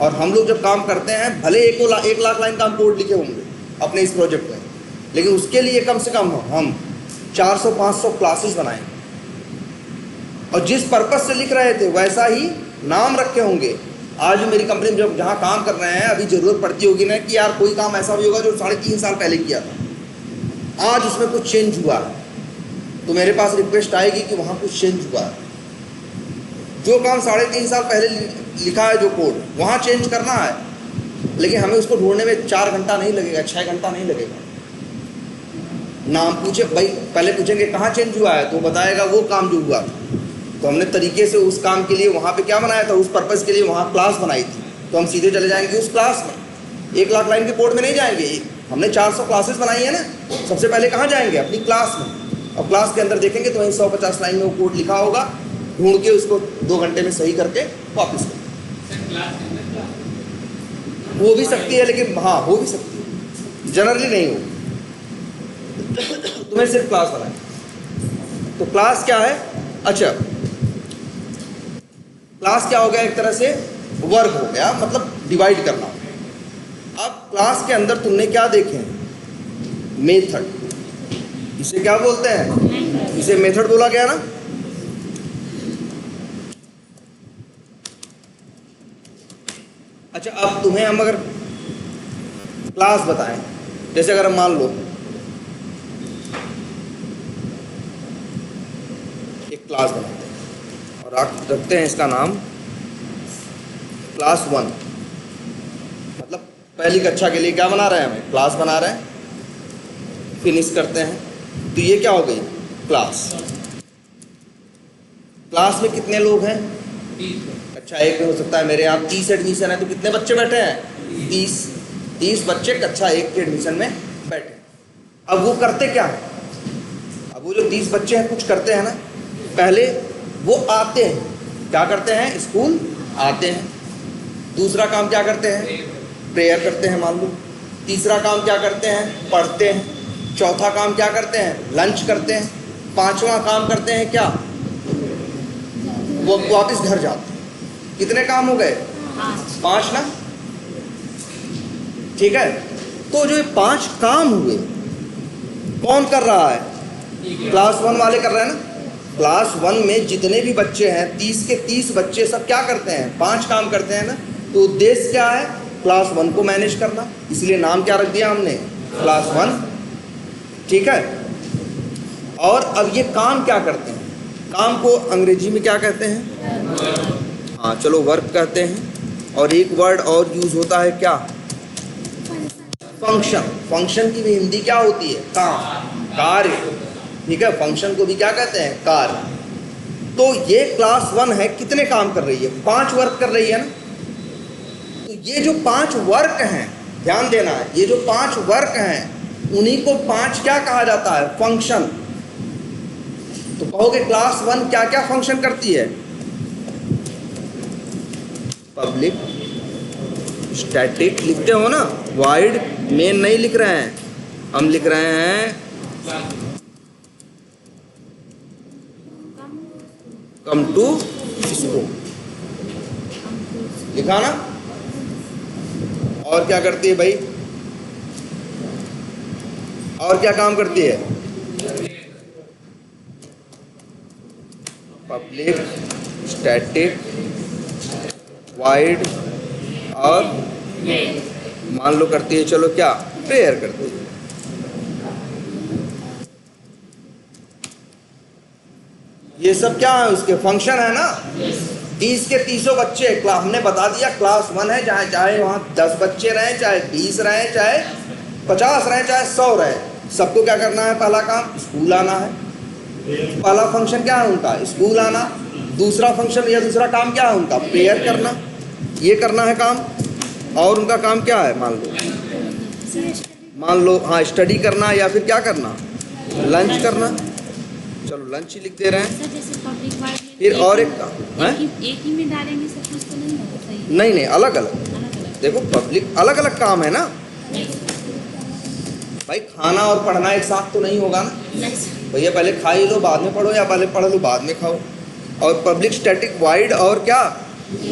S1: और हम लोग जब काम करते हैं, भले 1 लाख लाइन का हम कोड लिखे होंगे अपने इस प्रोजेक्ट में, लेकिन उसके लिए कम से कम हम 400-500 क्लासेस बनाएंगे और जिस पर्पस से लिख रहे थे वैसा ही नाम रखे होंगे। आज मेरी कंपनी में जब जहाँ काम कर रहे हैं, अभी ज़रूरत पड़ती होगी ना कि यार कोई काम ऐसा भी होगा जो 3.5 साल पहले किया था, आज उसमें कुछ चेंज हुआ है, तो मेरे पास रिक्वेस्ट आएगी कि वहाँ कुछ चेंज हुआ है। जो काम 3.5 साल पहले लिखा है, जो कोड वहाँ चेंज करना है, लेकिन हमें उसको ढूंढने में 4 घंटा नहीं लगेगा, 6 घंटा नहीं लगेगा। नाम पूछे भाई, पहले पूछेंगे कहाँ चेंज हुआ है, तो बताएगा वो काम जो हुआ था। तो हमने तरीके से उस काम के लिए वहाँ पे क्या बनाया था, उस पर्पस के लिए वहाँ क्लास बनाई थी, तो हम सीधे चले जाएंगे उस क्लास में। 1 लाख लाइन के कोड में नहीं जाएंगे, हमने 400 क्लासेस बनाई है ना, सबसे पहले कहाँ जाएंगे, अपनी क्लास में। और क्लास के अंदर देखेंगे तो वहीं 150 लाइन में वो कोड लिखा होगा, ढूंढ के उसको 2 घंटे में सही करके वापस कर। हो भी सकती है, लेकिन हाँ हो भी सकती है, जनरली नहीं हो। तुम्हें सिर्फ क्लास बनाए। तो क्लास क्या है, अच्छा क्लास क्या हो गया, एक तरह से वर्क हो गया, मतलब डिवाइड करना। अब क्लास के अंदर तुमने क्या देखे, मेथड, इसे क्या बोलते हैं, इसे मेथड बोला गया ना। अच्छा, अब तुम्हें हम अगर क्लास बताएं, जैसे अगर हम मान लो एक क्लास बनाते हैं और आप रखते हैं इसका नाम क्लास 1, मतलब पहली कक्षा के लिए क्या बना रहे हैं, हमें क्लास बना रहे हैं, फिनिश करते हैं, तो ये क्या हो गई, क्लास। क्लास में कितने लोग हैं, कक्षा 1 में हो सकता है मेरे यहाँ 30 एडमिशन है, तो कितने बच्चे बैठे हैं, 30 बच्चे कक्षा 1 के एडमिशन में बैठे। अब वो करते क्या है, अब वो जो 30 बच्चे हैं कुछ करते हैं ना। पहले वो आते हैं, क्या करते हैं, स्कूल आते हैं। दूसरा काम क्या करते हैं, प्रेयर करते हैं मान लो। तीसरा काम क्या करते हैं, पढ़ते हैं। चौथा काम क्या करते हैं, लंच करते हैं। पांचवा काम करते हैं क्या, वो वापस घर जाते हैं। कितने काम हो गए, 5 ना, ठीक है। तो जो 5 काम हुए, कौन कर रहा है, क्लास 1 वाले कर रहे हैं ना। क्लास 1 में जितने भी बच्चे हैं, 30 के 30 बच्चे सब क्या करते हैं, 5 काम करते हैं ना। तो उद्देश्य क्या है, क्लास 1 को मैनेज करना, इसलिए नाम क्या रख दिया हमने, क्लास 1, ठीक है। और अब ये काम क्या करते हैं, काम को अंग्रेजी में क्या कहते हैं, हाँ चलो वर्क कहते हैं। और एक वर्ड और यूज होता है क्या, फंक्शन। फंक्शन की भी हिंदी क्या होती है, काम, कार्य, ठीक है। फंक्शन को भी क्या कहते हैं, कार्य। तो ये क्लास 1 है, कितने काम कर रही है, 5 वर्क कर रही है ना। तो ये जो 5 वर्क हैं, ध्यान देना है, ये जो 5 वर्क हैं, उन्हीं को 5 क्या कहा जाता है, फंक्शन। तो कहोगे क्लास 1 क्या क्या फंक्शन करती है, पब्लिक, स्टैटिक लिखते हो ना, वाइड, मेन नहीं लिख रहे हैं, हम लिख रहे हैं कम टू स्कूल, लिखा ना। और क्या करती है भाई, और क्या काम करती है, पब्लिक, स्टैटिक, वाइड, और मान लो करती है, चलो क्या, प्रेयर करती है। ये सब क्या है, उसके फंक्शन है ना। 30 के 30 बच्चे, हमने बता दिया क्लास 1 है, चाहे वहाँ 10 बच्चे रहें, चाहे 20 रहें, चाहे 50 रहें, चाहे 100 रहें, सबको क्या करना है, पहला काम स्कूल आना है। पहला फंक्शन क्या है उनका, स्कूल आना। दूसरा फंक्शन या दूसरा काम क्या है उनका, प्रेयर करना, ये करना है काम। और उनका काम क्या है, मान लो हाँ स्टडी करना, या फिर क्या करना, लंच करना। चलो लंच ही लिख दे रहे हैं।
S2: सर जैसे पब्लिक वार्ड में
S5: फिर और एक
S2: एक ही में डालेंगे सब कुछ तो नहीं होगा, सही
S5: नहीं अलग अलग,
S2: अलग-अलग।
S5: देखो पब्लिक अलग अलग काम है ना भाई। खाना और पढ़ना एक साथ तो नहीं होगा ना
S2: नहीं सर।
S5: भैया, पहले खा ही लो बाद में पढ़ो, या पहले पढ़ लो बाद में खाओ।
S1: और पब्लिक स्टैटिक वाइड और क्या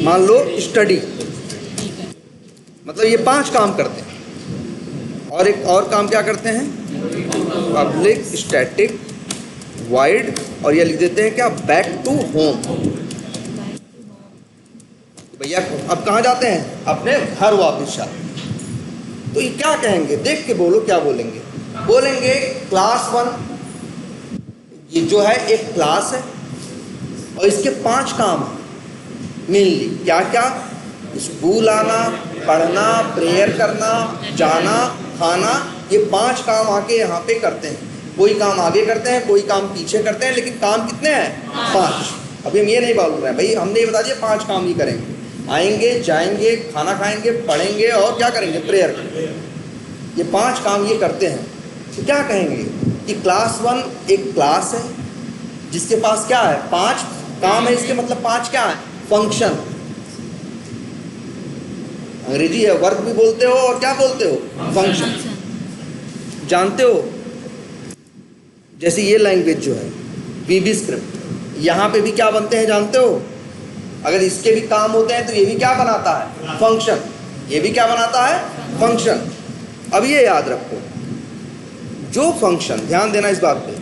S1: मान लो स्टडी, मतलब ये 5 काम करते हैं। और एक और काम क्या करते हैं, पब्लिक स्टैटिक वाइड, और ये लिख देते हैं क्या, बैक टू होम। भैया अब कहाँ जाते हैं, अपने घर वापस जाते हैं। तो ये क्या कहेंगे, देख के बोलो क्या बोलेंगे, बोलेंगे क्लास 1 ये जो है एक क्लास है और इसके 5 काम हैं मेनली। क्या क्या, स्कूल आना, पढ़ना, प्रेयर करना, जाना, खाना, ये 5 काम आके यहाँ पे करते हैं। कोई काम आगे करते हैं, कोई काम पीछे करते हैं, लेकिन काम कितने हैं, 5। अभी हम ये नहीं बोल रहे हैं भाई, हमने ये बता दिया 5 काम ही करेंगे, आएंगे, जाएंगे, खाना खाएंगे, पढ़ेंगे और क्या करेंगे, प्रेयर करेंगे। ये 5 काम ये करते हैं। तो क्या कहेंगे कि क्लास 1 एक क्लास है जिसके पास क्या है, 5 काम है। इसके मतलब 5 क्या है, फंक्शन। अंग्रेजी है, वर्क भी बोलते हो और क्या बोलते हो, फंक्शन। जानते हो जैसे ये लैंग्वेज जो है वीबी स्क्रिप्ट, यहाँ पे भी क्या बनते हैं जानते हो, अगर इसके भी काम होते हैं तो ये भी क्या बनाता है, फंक्शन। ये भी क्या बनाता है, फंक्शन। अब ये याद रखो, जो फंक्शन, ध्यान देना इस बात पे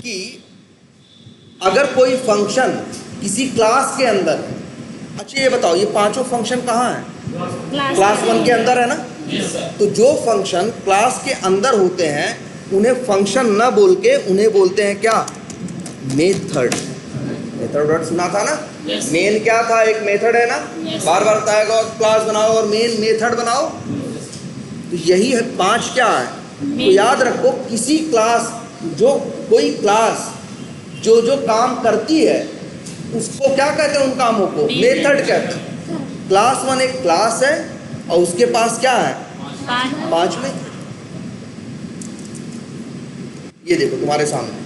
S1: कि अगर कोई फंक्शन किसी क्लास के अंदर है, अच्छा ये बताओ ये 5 फंक्शन कहाँ है, क्लास 1 के अंदर है ना। तो जो फंक्शन क्लास के अंदर होते हैं उन्हें फंक्शन न बोल के उन्हें बोलते हैं क्या, मेथड। मेथड वर्ड सुना था ना, मेन क्या था, एक मेथड है ना, बार बार बताएगा, और क्लास बनाओ और मेन मेथड बनाओ। तो यही है 5 क्या है, तो याद रखो किसी क्लास, जो कोई क्लास जो जो काम करती है उसको क्या कहते हैं, उन कामों को मेथड कहते हैं। क्लास 1 एक क्लास है और उसके पास क्या है, 5 में। ये देखो तुम्हारे सामने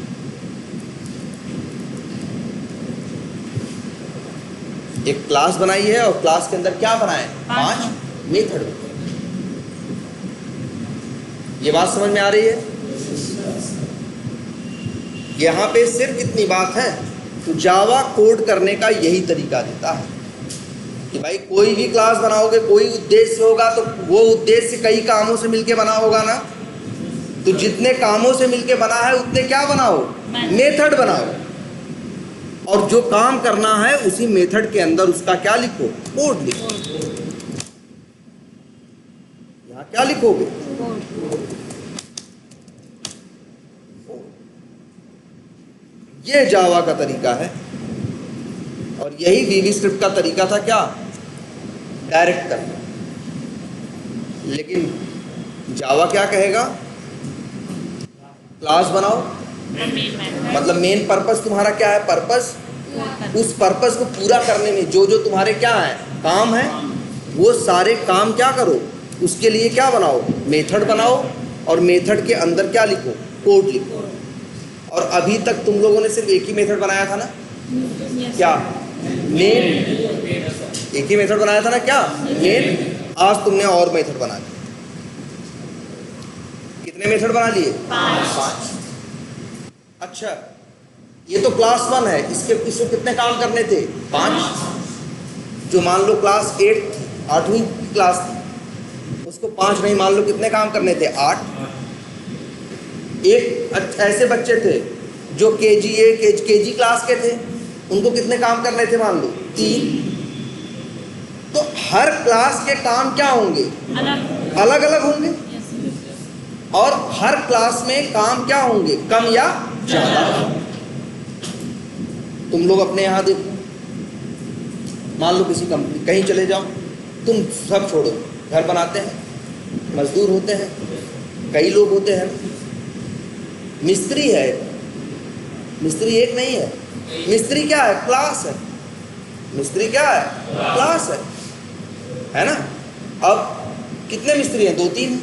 S1: एक क्लास बनाई है और क्लास के अंदर क्या बनाए, 5 मेथड। ये बात समझ में आ रही है। यहाँ पे सिर्फ इतनी बात है, तो जावा कोड करने का यही तरीका देता है कि भाई कोई भी क्लास बनाओगे, कोई उद्देश्य होगा, तो वो उद्देश्य कई कामों से मिलके बना होगा ना। तो जितने कामों से मिलके बना है उतने क्या बनाओ, मेथड बनाओ। और जो काम करना है उसी मेथड के अंदर उसका क्या लिखो, कोड लिखो। यहाँ क्या लिखोगे, ये जावा का तरीका है। और यही वीवी स्क्रिप्ट का तरीका था, क्या, डायरेक्ट करना। लेकिन जावा क्या कहेगा, क्लास बनाओ, मतलब मेन पर्पस तुम्हारा क्या है, पर्पस, उस पर्पस को पूरा करने में जो जो तुम्हारे क्या है, काम है, वो सारे काम क्या करो, उसके लिए क्या बनाओ, मेथड बनाओ। और मेथड के अंदर क्या लिखो, कोड लिखो। और अभी तक तुम लोगों ने सिर्फ एक ही मेथड बनाया था ना, क्या, मेन। एक ही मेथड बनाया था ना, क्या, मेन। आज तुमने और मेथड बना लिए। कितने मेथड बना लिए, 5। अच्छा, ये तो क्लास 1 है, इसको कितने काम करने थे, 5। जो मान लो क्लास 8वीं क्लास थी, उसको 5 नहीं, मान लो कितने काम करने थे, 8। एक ऐसे बच्चे थे जो केजी क्लास के थे, उनको कितने काम करने थे, मान लो 3। तो हर क्लास के काम क्या होंगे, अलग अलग होंगे। और हर क्लास में काम क्या होंगे, कम या ज्यादा। तुम लोग अपने यहाँ देखो, मान लो किसी कंपनी, कहीं चले जाओ, तुम सब छोड़ो, घर बनाते हैं, मजदूर होते हैं, कई लोग होते हैं, मिस्त्री है, मिस्त्री एक नहीं है, मिस्त्री क्या है, क्लास है। मिस्त्री क्या है, क्लास है ना। अब कितने मिस्त्री हैं, 2-3।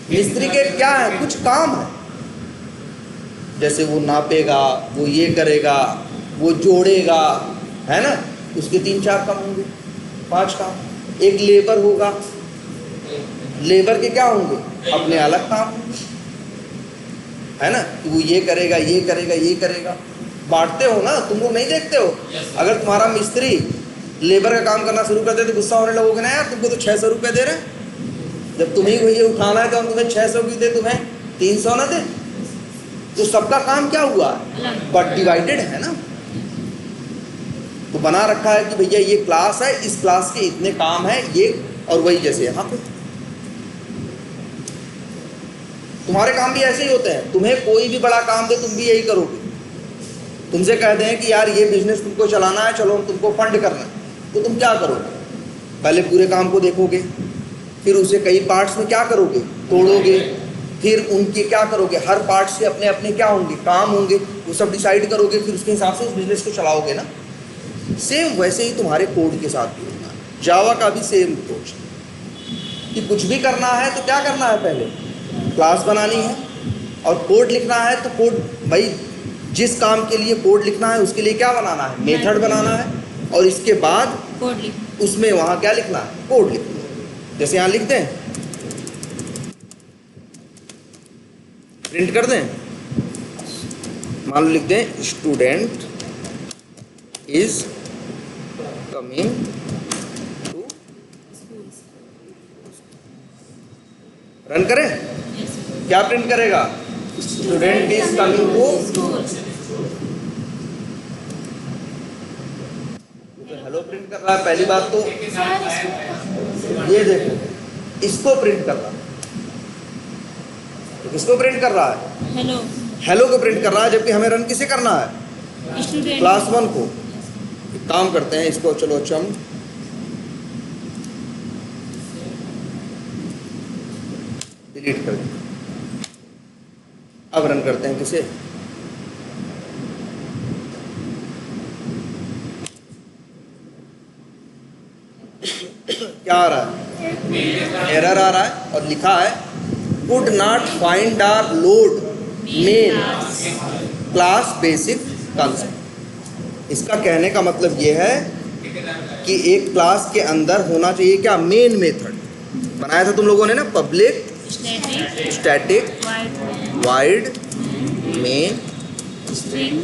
S1: मिस्त्री के क्या है, कुछ काम है, जैसे वो नापेगा, वो ये करेगा, वो जोड़ेगा, है ना, उसके 3-4 काम होंगे, 5 काम। एक लेबर होगा, लेबर के क्या होंगे, अपने अलग काम, है ना, वो ये करेगा, ये करेगा, ये करेगा। बांटते हो ना, तुम लोग नहीं देखते हो। अगर तुम्हारा मिस्त्री लेबर का काम करना शुरू कर दे तो गुस्सा होने लगोगे ना, यार तुमको तो 600 रुपये दे रहे हैं, जब तुम्हें वही उठाना है तो हम तुम्हें 600 की दे, तुम्हें 300 ना दे। तो सबका काम क्या हुआ, बट डिवाइडेड है ना। तो बना रखा है कि भैया ये क्लास है, इस क्लास के इतने काम है ये, और वही जैसे यहाँ पे तुम्हारे काम भी ऐसे ही होते हैं। तुम्हें कोई भी बड़ा काम दे तुम भी यही करोगे। तुमसे कहते हैं कि यार ये बिजनेस तुमको चलाना है, चलो तुमको फंड करना है, तो तुम क्या करोगे, पहले पूरे काम को देखोगे, फिर उसे कई पार्ट्स में क्या करोगे, तोड़ोगे, फिर उनके क्या करोगे, हर पार्ट से अपने अपने क्या होंगे, काम होंगे, वो सब डिसाइड करोगे, फिर उसके हिसाब से उस बिजनेस को चलाओगे ना। सेम वैसे ही तुम्हारे कोड के साथ भी होना है। जावा का भी सेम अप्रोच कि कुछ भी करना है तो क्या करना है, पहले क्लास बनानी है और कोड लिखना है। तो कोड भाई जिस काम के लिए कोड लिखना है उसके लिए क्या बनाना है, मेथड बनाना है, और इसके बाद
S2: कोड लिख,
S1: उसमें वहाँ क्या लिखना है, कोड लिखना है। जैसे यहाँ लिख दें, प्रिंट कर दें, मान लो लिख दें student is coming to, run करें, क्या प्रिंट करेगा, student is coming to, hello print कर रहा है। पहली बात तो ये देखो, इसको प्रिंट कर रहा है, तो किसको प्रिंट कर रहा है,
S2: हेलो
S1: हेलो को प्रिंट कर रहा है, जबकि हमें रन किसे करना है,
S2: स्टूडेंट
S1: क्लास 1 को। एक काम करते हैं, इसको चलो अच्छा हम डिलीट कर दें। अब रन करते हैं किसे, क्या आ रहा है, एरर आ रहा है और लिखा है could not find or load main class basic concept. इसका कहने का मतलब ये है कि एक क्लास के अंदर होना चाहिए क्या, मेन मेथड बनाया था तुम लोगों ने ना, public static wide main
S2: string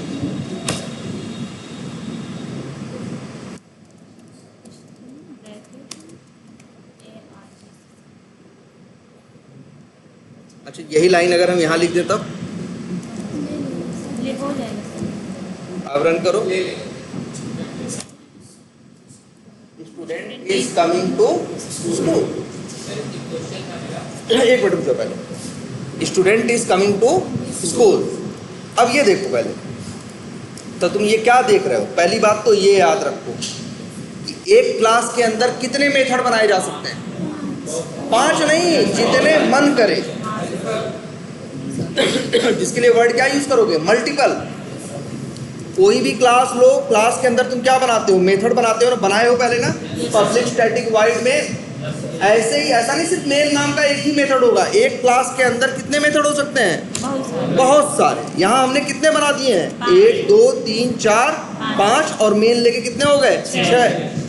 S1: अच्छा यही लाइन अगर हम यहाँ लिख दें तब,
S2: ले हो जाएगा।
S1: अब रन करो, student is coming to school. एक मिनट रुको, पहले student is coming to school. अब ये देखो पहले, तो तुम ये क्या देख रहे हो, पहली बात तो ये याद रखो कि एक क्लास के अंदर कितने मेथड बनाए जा सकते हैं, 5 नहीं, जितने मन करे। जिसके लिए वर्ड क्या यूज करोगे, मल्टीपल। कोई भी क्लास लो, क्लास के अंदर तुम क्या बनाते हो, मेथड बनाते हो, और बनाए हो पहले ना पब्लिक स्टैटिक वाइड में। ऐसे ही, ऐसा नहीं सिर्फ मेन नाम का एक ही मेथड होगा, एक क्लास के अंदर कितने मेथड हो सकते हैं, बहुत सारे। यहाँ हमने कितने बना दिए हैं, 1 2 3 4 5, और मेन लेके कितने हो गए, 6।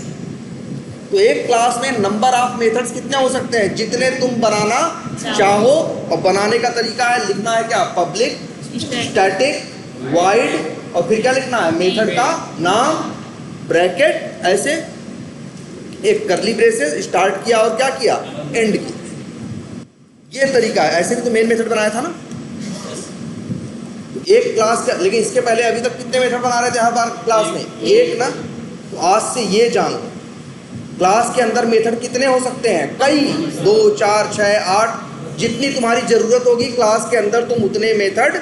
S1: तो एक क्लास में नंबर ऑफ मेथड्स कितने हो सकते हैं, जितने तुम बनाना चाहो। और बनाने का तरीका है, लिखना है क्या, पब्लिक स्टैटिक वाइड, और फिर क्या लिखना है, मेथड का नाम, ब्रैकेट, ऐसे एक करली ब्रेसेस, स्टार्ट किया और क्या किया, एंड किया। ये तरीका है, ऐसे भी तो मेन मेथड बनाया था ना। तो एक क्लास का, लेकिन इसके पहले अभी तक कितने मेथड बना रहे थे हर बार क्लास में, एक ना। तो आज से ये जान लो, क्लास के अंदर मेथड कितने हो सकते हैं, कई, 2 4 6 8, जितनी तुम्हारी ज़रूरत होगी क्लास के अंदर तुम उतने मेथड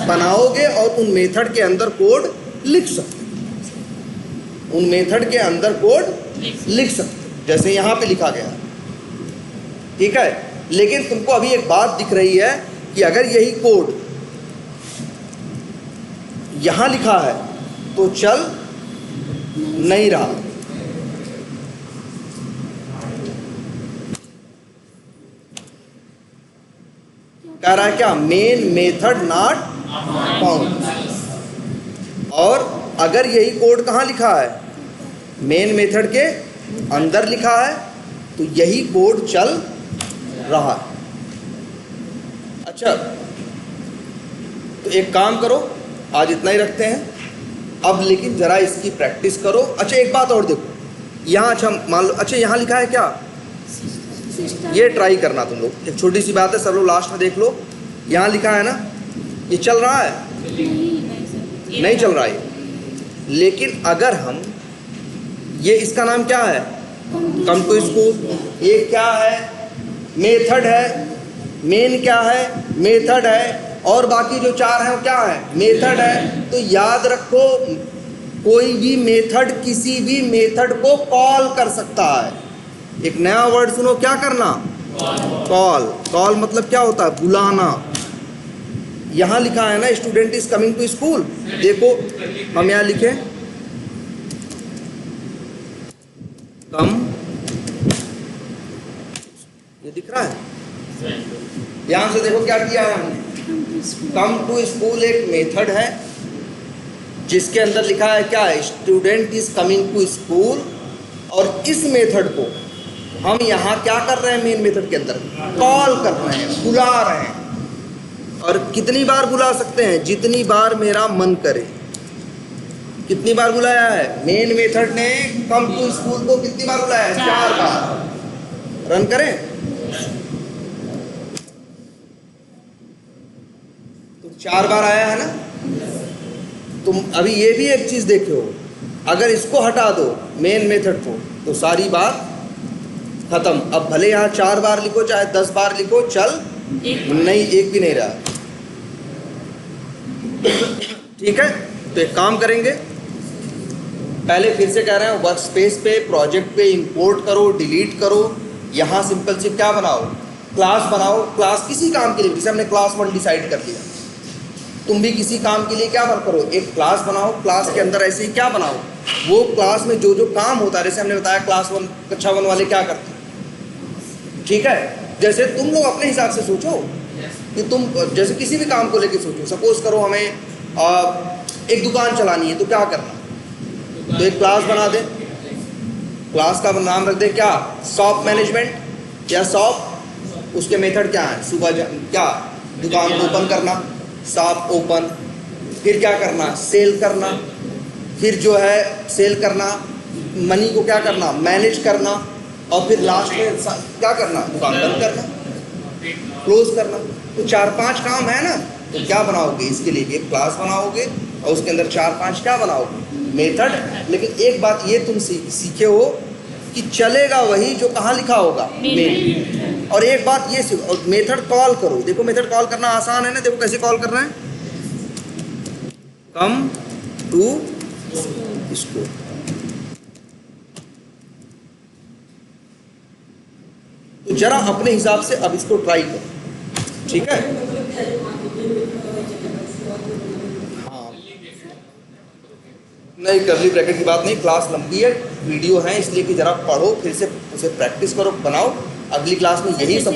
S1: बनाओगे, और उन मेथड के अंदर कोड लिख सकते हो, उन मेथड के अंदर कोड लिख सकते हो, जैसे यहाँ पे लिखा गया, ठीक है। लेकिन तुमको अभी एक बात दिख रही है कि अगर यही कोड यहाँ लिखा है तो चल नहीं रहा। कह रहा है क्या, मेन मेथड नॉट फाउंड। और अगर यही कोड कहाँ लिखा है, मेन मेथड के अंदर लिखा है, तो यही कोड चल रहा है। अच्छा, तो एक काम करो, आज इतना ही रखते हैं, अब लेकिन जरा इसकी प्रैक्टिस करो। अच्छा एक बात और देखो, यहाँ अच्छा मान लो, अच्छा यहाँ लिखा है क्या, ये ट्राई करना तुम लोग, एक छोटी सी बात है, सब लोग लास्ट में देख लो। यहाँ लिखा है ना, ये चल रहा है,
S2: नहीं
S1: नहीं चल रहा है। लेकिन अगर हम ये, इसका नाम क्या है, कम टू स्कूल, ये क्या है, मेथड है, मेन क्या है, मेथड है, और बाकी जो चार हैं वो क्या है, मेथड है। तो याद रखो, कोई भी मेथड किसी भी मेथड को कॉल कर सकता है। एक नया वर्ड सुनो, क्या करना, कॉल। कॉल मतलब क्या होता है, बुलाना। यहाँ लिखा है ना, student is coming to school, देखो हम यहाँ लिखे कम, ये दिख रहा है, यहाँ से देखो क्या किया है हमने, कम टू स्कूल एक मेथड है जिसके अंदर लिखा है क्या है, student is coming to school. और इस मेथड को हम यहाँ क्या कर रहे हैं, मेन मेथड के अंदर कॉल कर रहे हैं, बुला रहे हैं। और कितनी बार बुला सकते हैं, जितनी बार मेरा मन करे। कितनी बार बुलाया है, मेन मेथड ने कम टू स्कूल को कितनी बार बुलाया है, 4 बार। रन करें तो 4 बार आया है ना। तुम अभी ये भी एक चीज देखो, अगर इसको हटा दो मेन मेथड को तो सारी बात खत्म। अब भले यहाँ 4 बार लिखो चाहे 10 बार लिखो, चल नहीं, एक भी नहीं रहा। ठीक है, तो एक काम करेंगे, पहले फिर से कह रहे हैं, वर्क स्पेस पे प्रोजेक्ट पे इंपोर्ट करो, डिलीट करो। यहाँ सिंपल से क्या बनाओ, क्लास बनाओ। क्लास किसी काम के लिए, जैसे हमने क्लास 1 डिसाइड कर लिया, तुम भी किसी काम के लिए क्या वर्क करो, एक क्लास बनाओ। क्लास के अंदर ऐसे ही क्या बनाओ, वो क्लास में जो जो काम होता है, जैसे हमने बताया क्लास 1 कक्षा 1 वाले क्या करते हैं। ठीक है, जैसे तुम लोग अपने हिसाब से सोचो कि तुम जैसे किसी भी काम को लेके सोचो। सपोज करो हमें एक दुकान चलानी है, तो क्या करना, तो एक क्लास बना दे, क्लास का नाम रख दे क्या, शॉप मैनेजमेंट या शॉप। उसके मेथड क्या है, सुबह क्या दुकान को ओपन करना, शॉप ओपन, फिर क्या करना, सेल करना, फिर जो है सेल करना, मनी को क्या करना, मैनेज करना, और फिर लास्ट में क्या करना, दुकान बंद करना, क्लोज करना। तो 4-5 काम है ना। तो क्या बनाओगे, इसके लिए एक क्लास बनाओगे और उसके अंदर 4-5 क्या बनाओगे, मेथड। लेकिन एक बात ये तुम सीखे हो कि चलेगा वही जो कहाँ लिखा होगा, मेन। और एक बात ये सीखो, और मेथड कॉल करो। देखो मेथड कॉल करना आसान है ना, देखो कैसे कॉल कर रहे हैं, कम टू स्कूल। तो जरा अपने हिसाब से अब इसको ट्राई करो, ठीक है। हाँ, नहीं कर्ली ब्रैकेट की बात नहीं, क्लास लंबी है, वीडियो है, इसलिए कि जरा पढ़ो, फिर से उसे प्रैक्टिस करो, बनाओ। अगली क्लास में यही सब